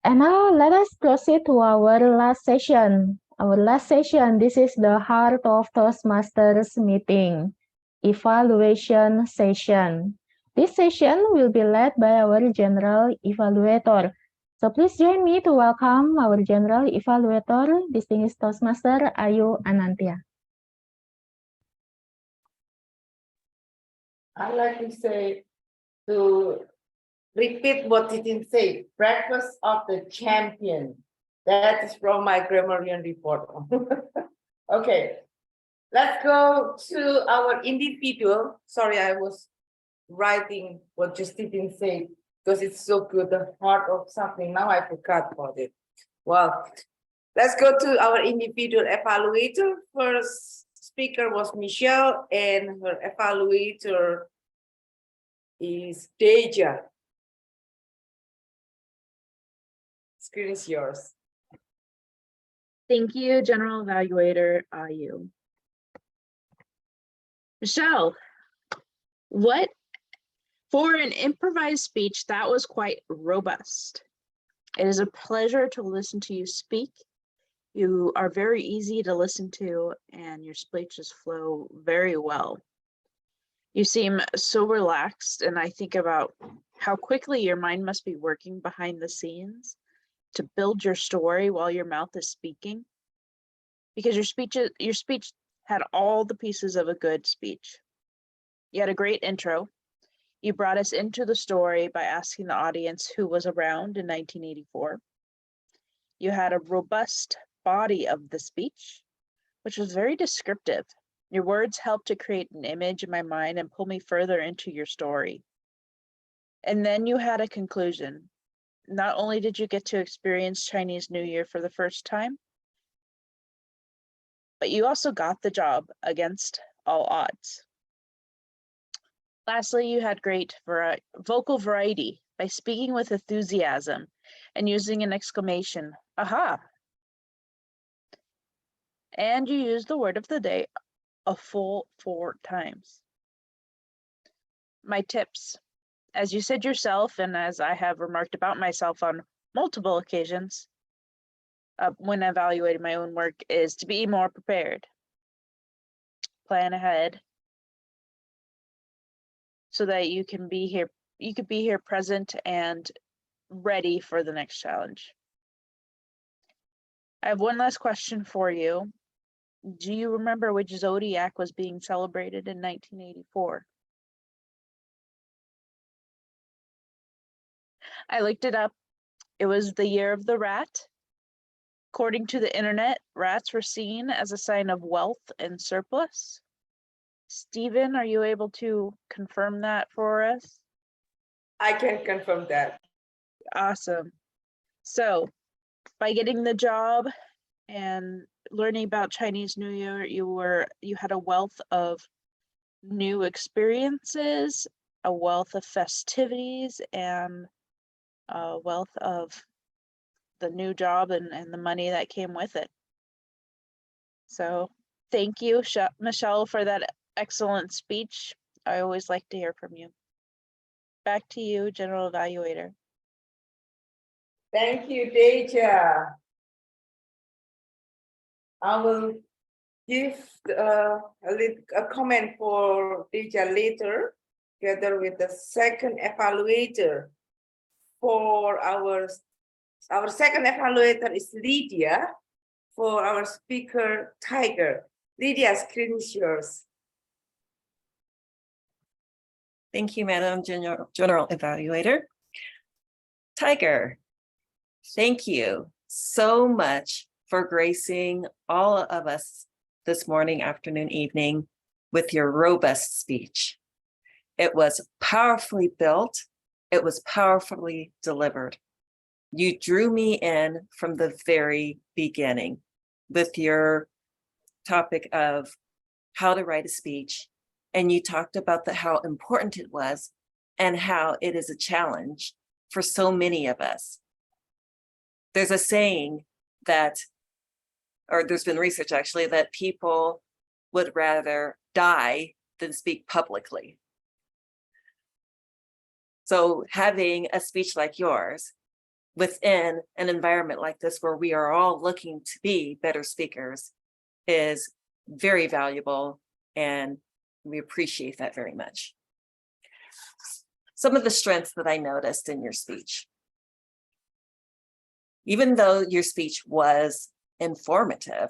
And now let us proceed to our last session. Our last session, this is the heart of Toastmasters meeting, evaluation session. This session will be led by our general evaluator. So please join me to welcome our general evaluator, distinguished Toastmaster Ayu Anantia. I like to say, to repeat what Titin said, breakfast of the champion. That is from my grammarian report. Okay, let's go to our individual. Sorry, I was writing what Justin said because it's so good, the heart of something. Now I forgot about it. Well, let's go to our individual evaluator. First speaker was Michelle, and her evaluator is Deja. Screen is yours. Thank you, General Evaluator Ayu. Michelle, what for an improvised speech, that was quite robust. It is a pleasure to listen to you speak. You are very easy to listen to, and your speeches flow very well. You seem so relaxed, and I think about how quickly your mind must be working behind the scenes to build your story while your mouth is speaking, because your speech had all the pieces of a good speech. You had a great intro. You brought us into the story by asking the audience who was around in 1984. You had a robust body of the speech, which was very descriptive. Your words helped to create an image in my mind and pull me further into your story. And then you had a conclusion. Not only did you get to experience Chinese New Year for the first time, but you also got the job against all odds. Lastly, you had great vocal variety by speaking with enthusiasm and using an exclamation, aha. And you used the word of the day a full 4 times. My tips, as you said yourself, and as I have remarked about myself on multiple occasions when evaluating my own work, is to be more prepared. Plan ahead so that you can be here present and ready for the next challenge. I have one last question for you. Do you remember which zodiac was being celebrated in 1984? I looked it up. It was the year of the rat. According to the internet, rats were seen as a sign of wealth and surplus. Stephen, are you able to confirm that for us? I can confirm that. Awesome. So, by getting the job and learning about Chinese New Year, you had a wealth of new experiences, a wealth of festivities, and wealth of the new job and the money that came with it. So thank you, Michelle, for that excellent speech. I always like to hear from you. Back to you, General Evaluator. Thank you, Deja. I will give a comment for Deja later, together with the second evaluator. For our second evaluator is Lydia. For our speaker, Tiger. Lydia, screen is yours. Thank you, Madam General Evaluator. Tiger, thank you so much for gracing all of us this morning, afternoon, evening with your robust speech. It was powerfully built. It was powerfully delivered. You drew me in from the very beginning with your topic of how to write a speech. And you talked about how important it was and how it is a challenge for so many of us. There's a saying that, or there's been research actually, that people would rather die than speak publicly. So having a speech like yours within an environment like this where we are all looking to be better speakers is very valuable, and we appreciate that very much. Some of the strengths that I noticed in your speech. Even though your speech was informative,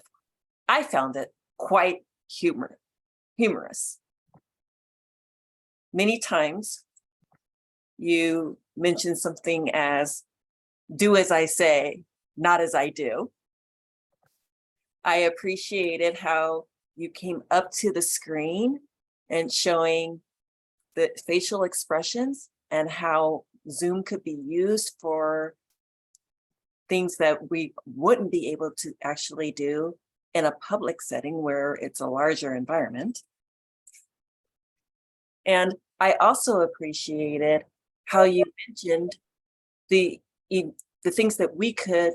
I found it quite humorous. Many times you mentioned something as, do as I say, not as I do. I appreciated how you came up to the screen and showing the facial expressions and how Zoom could be used for things that we wouldn't be able to actually do in a public setting where it's a larger environment. And I also appreciated how you mentioned the things that we could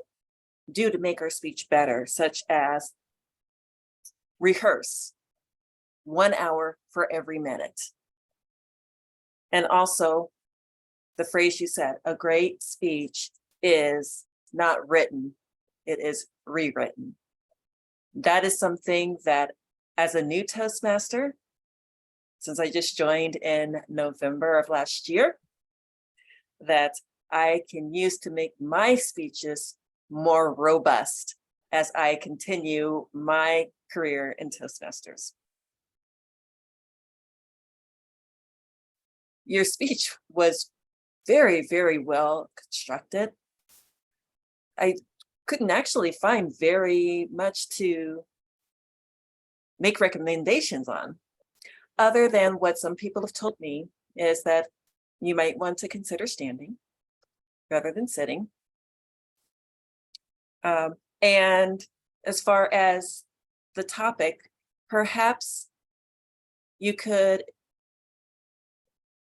do to make our speech better, such as rehearse 1 hour for every minute. And also the phrase you said, a great speech is not written, it is rewritten. That is something that as a new Toastmaster, since I just joined in November of last year, that I can use to make my speeches more robust as I continue my career in Toastmasters. Your speech was very, very well constructed. I couldn't actually find very much to make recommendations on, other than what some people have told me is that you might want to consider standing rather than sitting. And as far as the topic, perhaps you could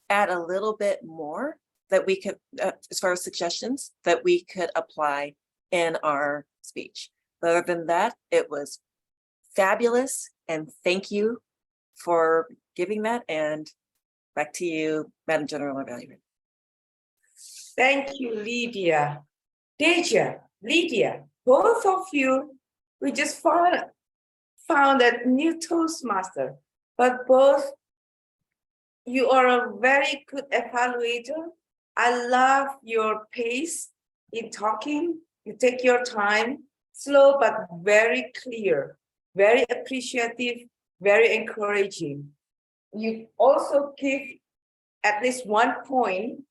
add a little bit more that we could, as far as suggestions, that we could apply in our speech. Other than that, it was fabulous, and thank you for giving that. And back to you, Madam General Evaluator. Thank you, Lydia. Deja, Lydia, both of you, we just found a new Toastmaster, but both you are a very good evaluator. I love your pace in talking. You take your time, slow but very clear, very appreciative, very encouraging. You also give at least 1 point.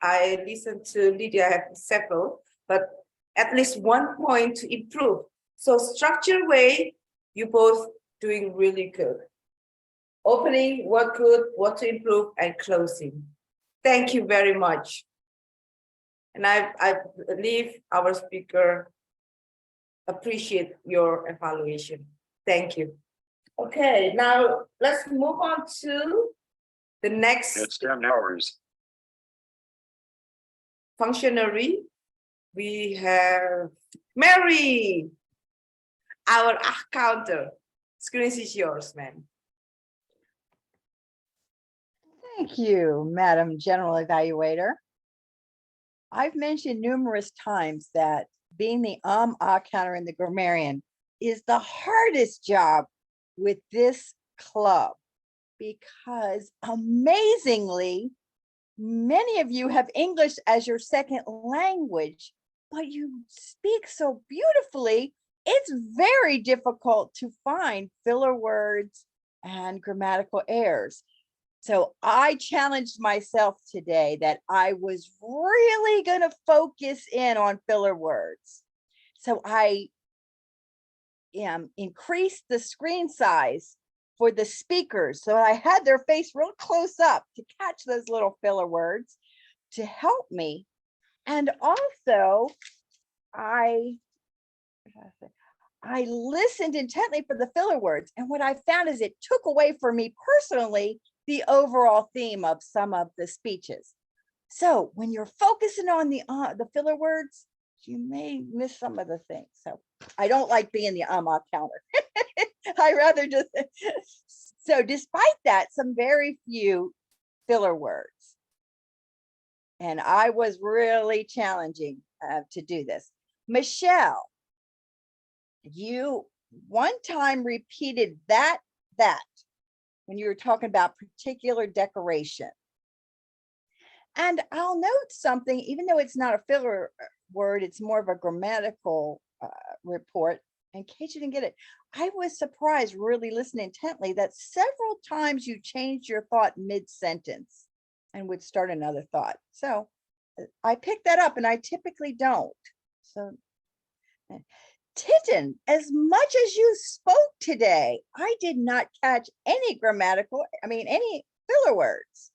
I listened to Lydia, I have several, but at least 1 point to improve. So structure way, you both doing really good. Opening, what good, what to improve, and closing. Thank you very much. And I believe our speaker appreciate your evaluation. Thank you. Okay, now let's move on to the next. functionary. We have Mary, our counter. Screen is yours, ma'am. Thank you, Madam General Evaluator. I've mentioned numerous times that being the counter in the grammarian is the hardest job with this club because amazingly, many of you have English as your second language, but you speak so beautifully, it's very difficult to find filler words and grammatical errors. So I challenged myself today that I was really going to focus in on filler words. So I increased the screen size for the speakers. So I had their face real close up to catch those little filler words to help me. And also I listened intently for the filler words. And what I found is it took away for me personally the overall theme of some of the speeches. So when you're focusing on the filler words, you may miss some of the things. So I don't like being the counter. I rather just, so despite that, some very few filler words. And I was really challenging to do this. Michelle, you one time repeated that when you were talking about particular decoration. And I'll note something, even though it's not a filler word, it's more of a grammatical report. In case you didn't get it, I was surprised, really listening intently, that several times you changed your thought mid-sentence and would start another thought. So I picked that up and I typically don't. So Titten, as much as you spoke today, I did not catch any any filler words.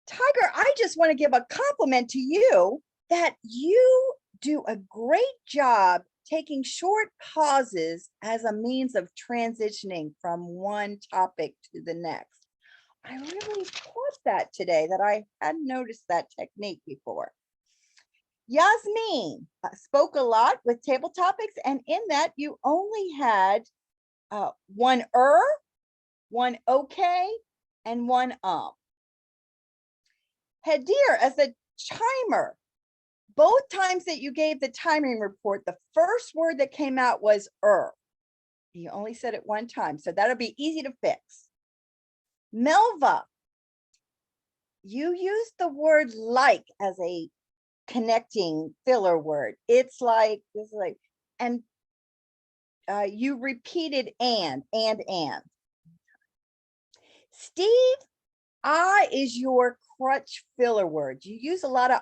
Tiger, I just want to give a compliment to you that you do a great job taking short pauses as a means of transitioning from one topic to the next. I really caught that today, that I hadn't noticed that technique before. Yasmin spoke a lot with table topics, and in that you only had one one okay, and one Hadir, as a chimer, both times that you gave the timing report, the first word that came out was You only said it one time, so that'll be easy to fix. Melva, you used the word like as a connecting filler word. It's like, this is like, and you repeated and. Steve, is your crutch filler word. You use a lot of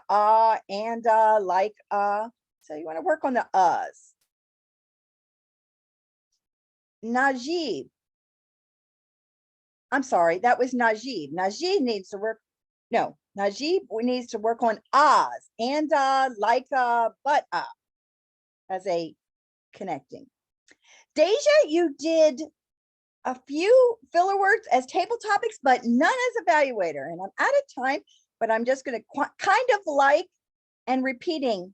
and like so you want to work on the uhs. Najib, I'm sorry, that was Najib. Najib needs to work. No, Najib needs to work on ahs and like but as a connecting. Deja, you did a few filler words as table topics, but none as evaluator. And I'm out of time, but I'm just going to kind of like and repeating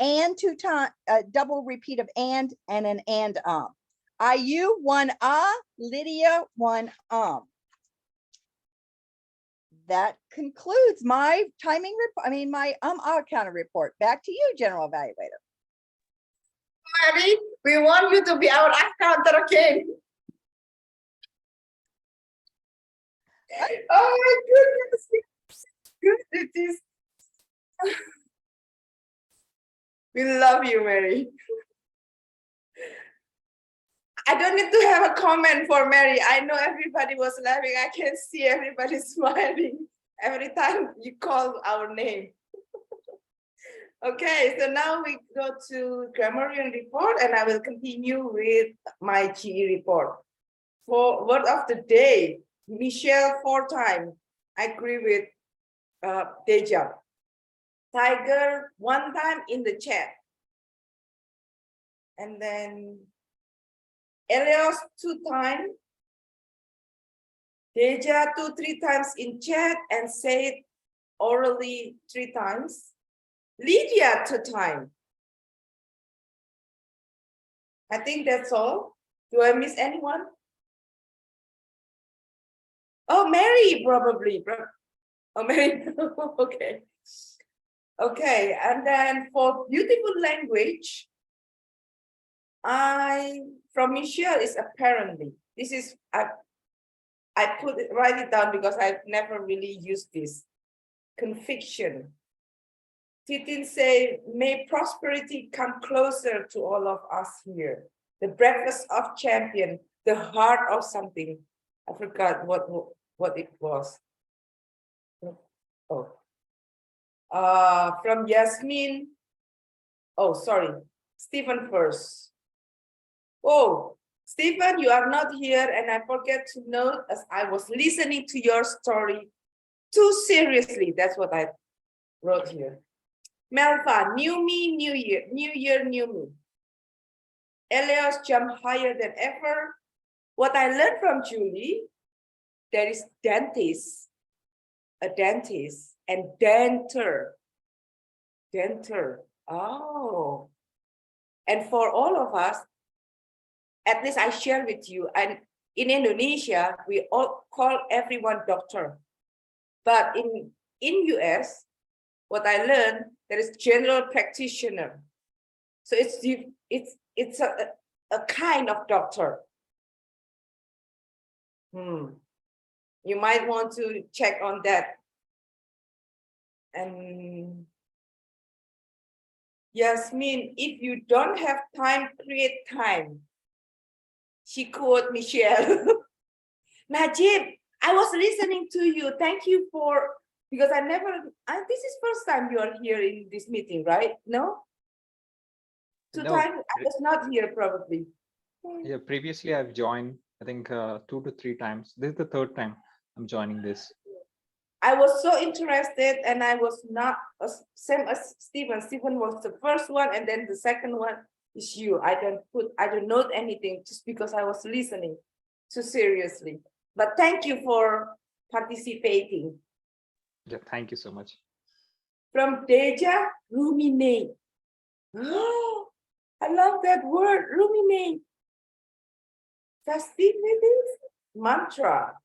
and two times, double repeat of and an and IU one Lydia one That concludes my timing report. My counter report. Back to you, General Evaluator. Mary, we want you to be our counter again. Oh my goodness. Good it is. We love you, Mary. I don't need to have a comment for Mary. I know everybody was laughing. I can see everybody smiling every time you call our name. Okay, so now we go to grammarian report, and I will continue with my GE report. For word of the day, Michelle 4 times. I agree with Deja. Tiger 1 time in the chat. And then Elios 2 times. Deja 2-3 times in chat and said orally 3 times. Lydia 2 times. I think that's all. Do I miss anyone? Oh, Mary, probably. Oh, Mary. Okay. Okay, and then for beautiful language, from Michelle is apparently. This is, I write it down because I've never really used this. Conviction. Titin say, may prosperity come closer to all of us here. The breakfast of champion, the heart of something. I forgot what it was. Oh. From Yasmin. Oh, sorry. Stephen first. Oh, Stephen, you are not here, and I forget to note as I was listening to your story too seriously. That's what I wrote here. Melva, new me, new year, new me. Elias jump higher than ever. What I learned from Julie, there is dentist, a dentist, and denter. Denter. Oh. And for all of us, at least I share with you, and in Indonesia, we all call everyone doctor. But in US, what I learned, there is general practitioner. So it's a kind of doctor. You might want to check on that. And Yasmin, if you don't have time, create time. She quote Michelle. Najib, I was listening to you. Thank you for, because this is first time you are here in this meeting, right? No? Two times I was not here probably. Yeah, previously I've joined, I think 2 to 3 times. This is the 3rd time I'm joining this. I was so interested, and I was not same as Stephen. Stephen was the first one, and then the second one is you. I don't note anything just because I was listening too seriously. But thank you for participating. Yeah, thank you so much. From Deja, ruminate. Oh, I love that word, ruminate. Festivities, mantra.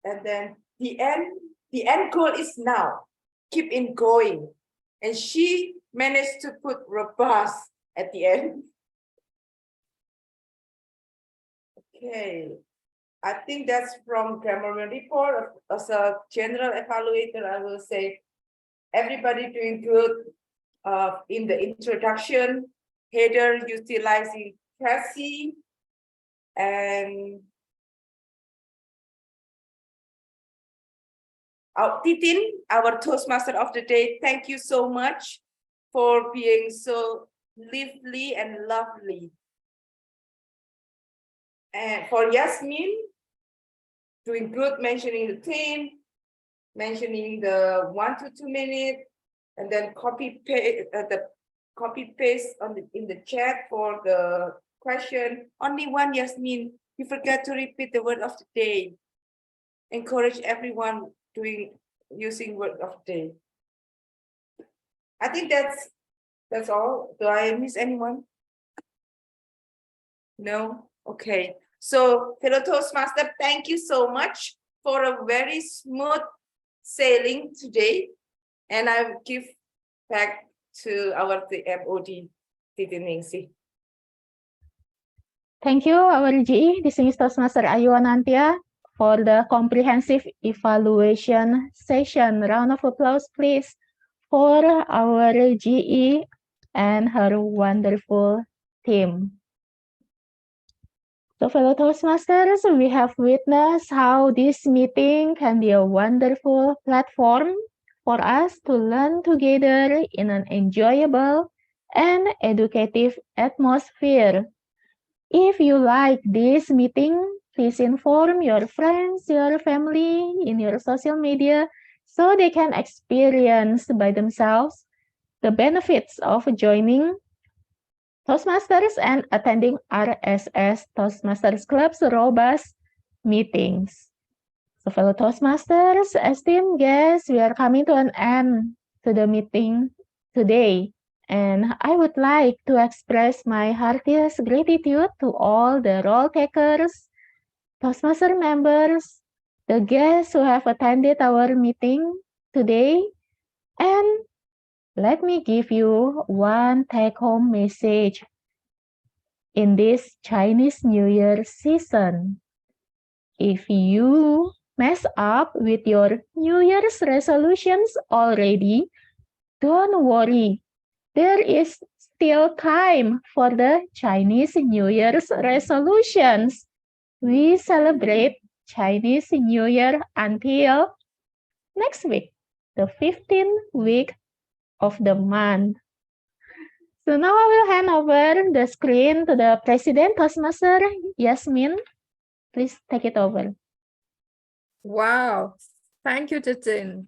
And then the end goal is now. Keep it going. And she managed to put robust at the end. Okay. I think that's from grammar report. As a general evaluator, I will say everybody doing good in the introduction, header utilizing Cassie, and Titin, our Toastmaster of the day, thank you so much for being so lively and lovely. And for Yasmin, doing good, mentioning the team, mentioning the 1 to 2 minutes, and then copy paste in the chat for the question. Only one, Yasmin. You forgot to repeat the word of the day. Encourage everyone using word of the day. I think that's all. Do I miss anyone? No? Okay. So, fellow Toastmaster, thank you so much for a very smooth sailing today. And I will give back to our MOD, Titin Ningsih. Thank you, our GE, distinguished Toastmaster Ayu Anantia, for the comprehensive evaluation session. Round of applause, please, for our GE and her wonderful team. So, fellow Toastmasters, we have witnessed how this meeting can be a wonderful platform for us to learn together in an enjoyable and educative atmosphere. If you like this meeting, please inform your friends, your family in your social media so they can experience by themselves the benefits of joining Toastmasters and attending RSS Toastmasters Club's robust meetings. So fellow Toastmasters, esteemed guests, we are coming to an end to the meeting today. And I would like to express my heartiest gratitude to all the role takers, Toastmaster members, the guests who have attended our meeting today. And let me give you one take-home message in this Chinese New Year season. If you mess up with your New Year's resolutions already, don't worry. There is still time for the Chinese New Year's resolutions. We celebrate Chinese New Year until next week, the 15th week of the month. So now I will hand over the screen to the President Toastmaster, Yasmin. Please take it over. Wow. Thank you, Titin.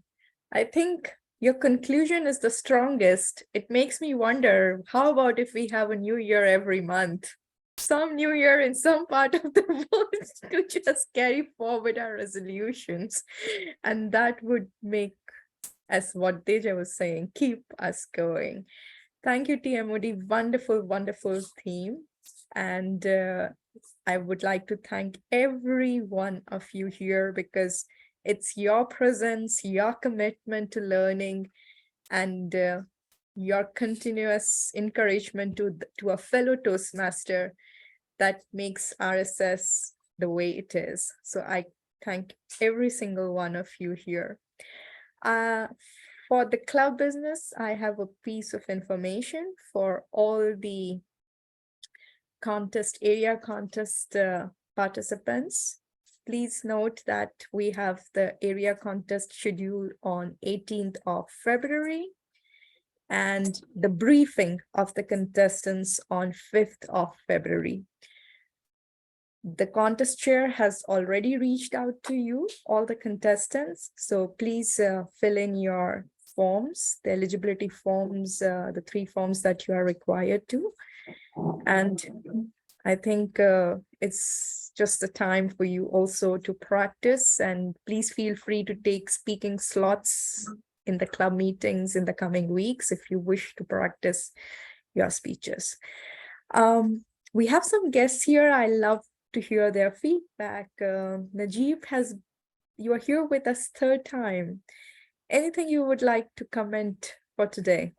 I think your conclusion is the strongest. It makes me wonder, how about if we have a new year every month? Some new year in some part of the world to just carry forward our resolutions. And that would make, as what Deja was saying, keep us going. Thank you, TMOD. Wonderful, wonderful theme. And I would like to thank every one of you here, because it's your presence, your commitment to learning, and your continuous encouragement to a fellow Toastmaster that makes RSS the way it is. So I thank every single one of you here. For the club business, I have a piece of information for all the area contest participants. Please note that we have the area contest scheduled on 18th of February and the briefing of the contestants on 5th of February. The contest chair has already reached out to you, all the contestants. So please fill in your forms, the eligibility forms, the 3 forms that you are required to. And I think it's just the time for you also to practice, and please feel free to take speaking slots in the club meetings in the coming weeks if you wish to practice your speeches. We have some guests here. I love to hear their feedback. Najib, you are here with us 3rd time. Anything you would like to comment for today?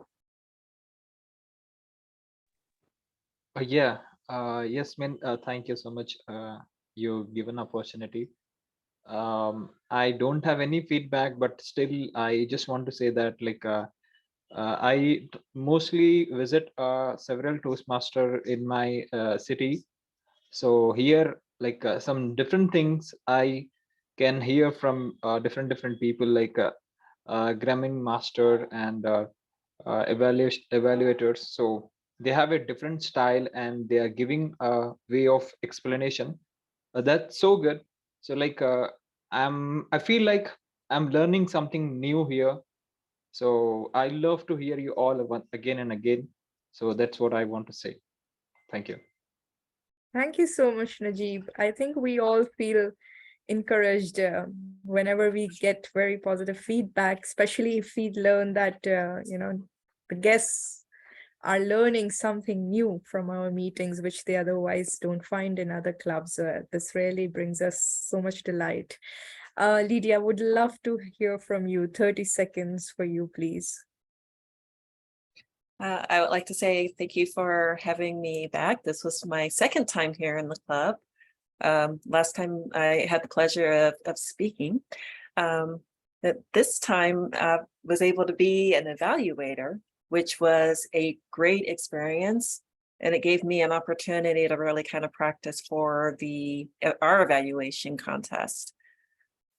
Yes, Min, thank you so much. You've given opportunity. I don't have any feedback, but still, I just want to say that I mostly visit several Toastmaster in my city. So here, some different things I can hear from different people, like gramming master and evaluators. So they have a different style and they are giving a way of explanation. That's so good. So I feel like I'm learning something new here. So I love to hear you all again and again. So that's what I want to say. Thank you. Thank you so much, Najib. I think we all feel encouraged whenever we get very positive feedback, especially if we learn that, the guests are learning something new from our meetings, which they otherwise don't find in other clubs. This really brings us so much delight. Lydia, would love to hear from you. 30 seconds for you, please. I would like to say thank you for having me back. This was my 2nd time here in the club. Last time I had the pleasure of speaking. This time I was able to be an evaluator, which was a great experience. And it gave me an opportunity to really kind of practice for our evaluation contest.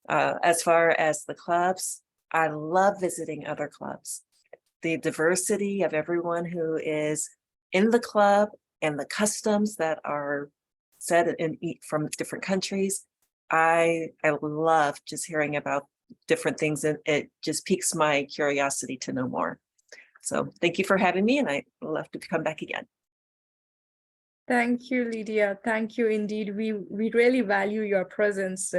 As far as the clubs, I love visiting other clubs. The diversity of everyone who is in the club and the customs that are said from different countries. I love just hearing about different things, and it just piques my curiosity to know more. So thank you for having me, and I'd love to come back again. Thank you, Lydia. Thank you indeed. We really value your presence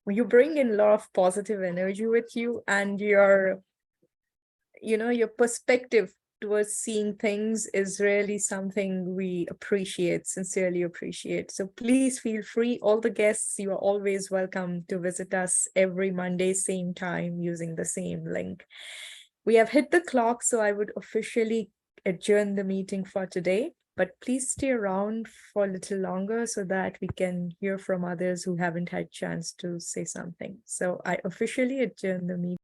You bring in a lot of positive energy with you, and your perspective towards seeing things is really something we appreciate, sincerely appreciate. So please feel free. All the guests, you are always welcome to visit us every Monday, same time, using the same link. We have hit the clock, so I would officially adjourn the meeting for today, but please stay around for a little longer so that we can hear from others who haven't had chance to say something. So I officially adjourn the meeting.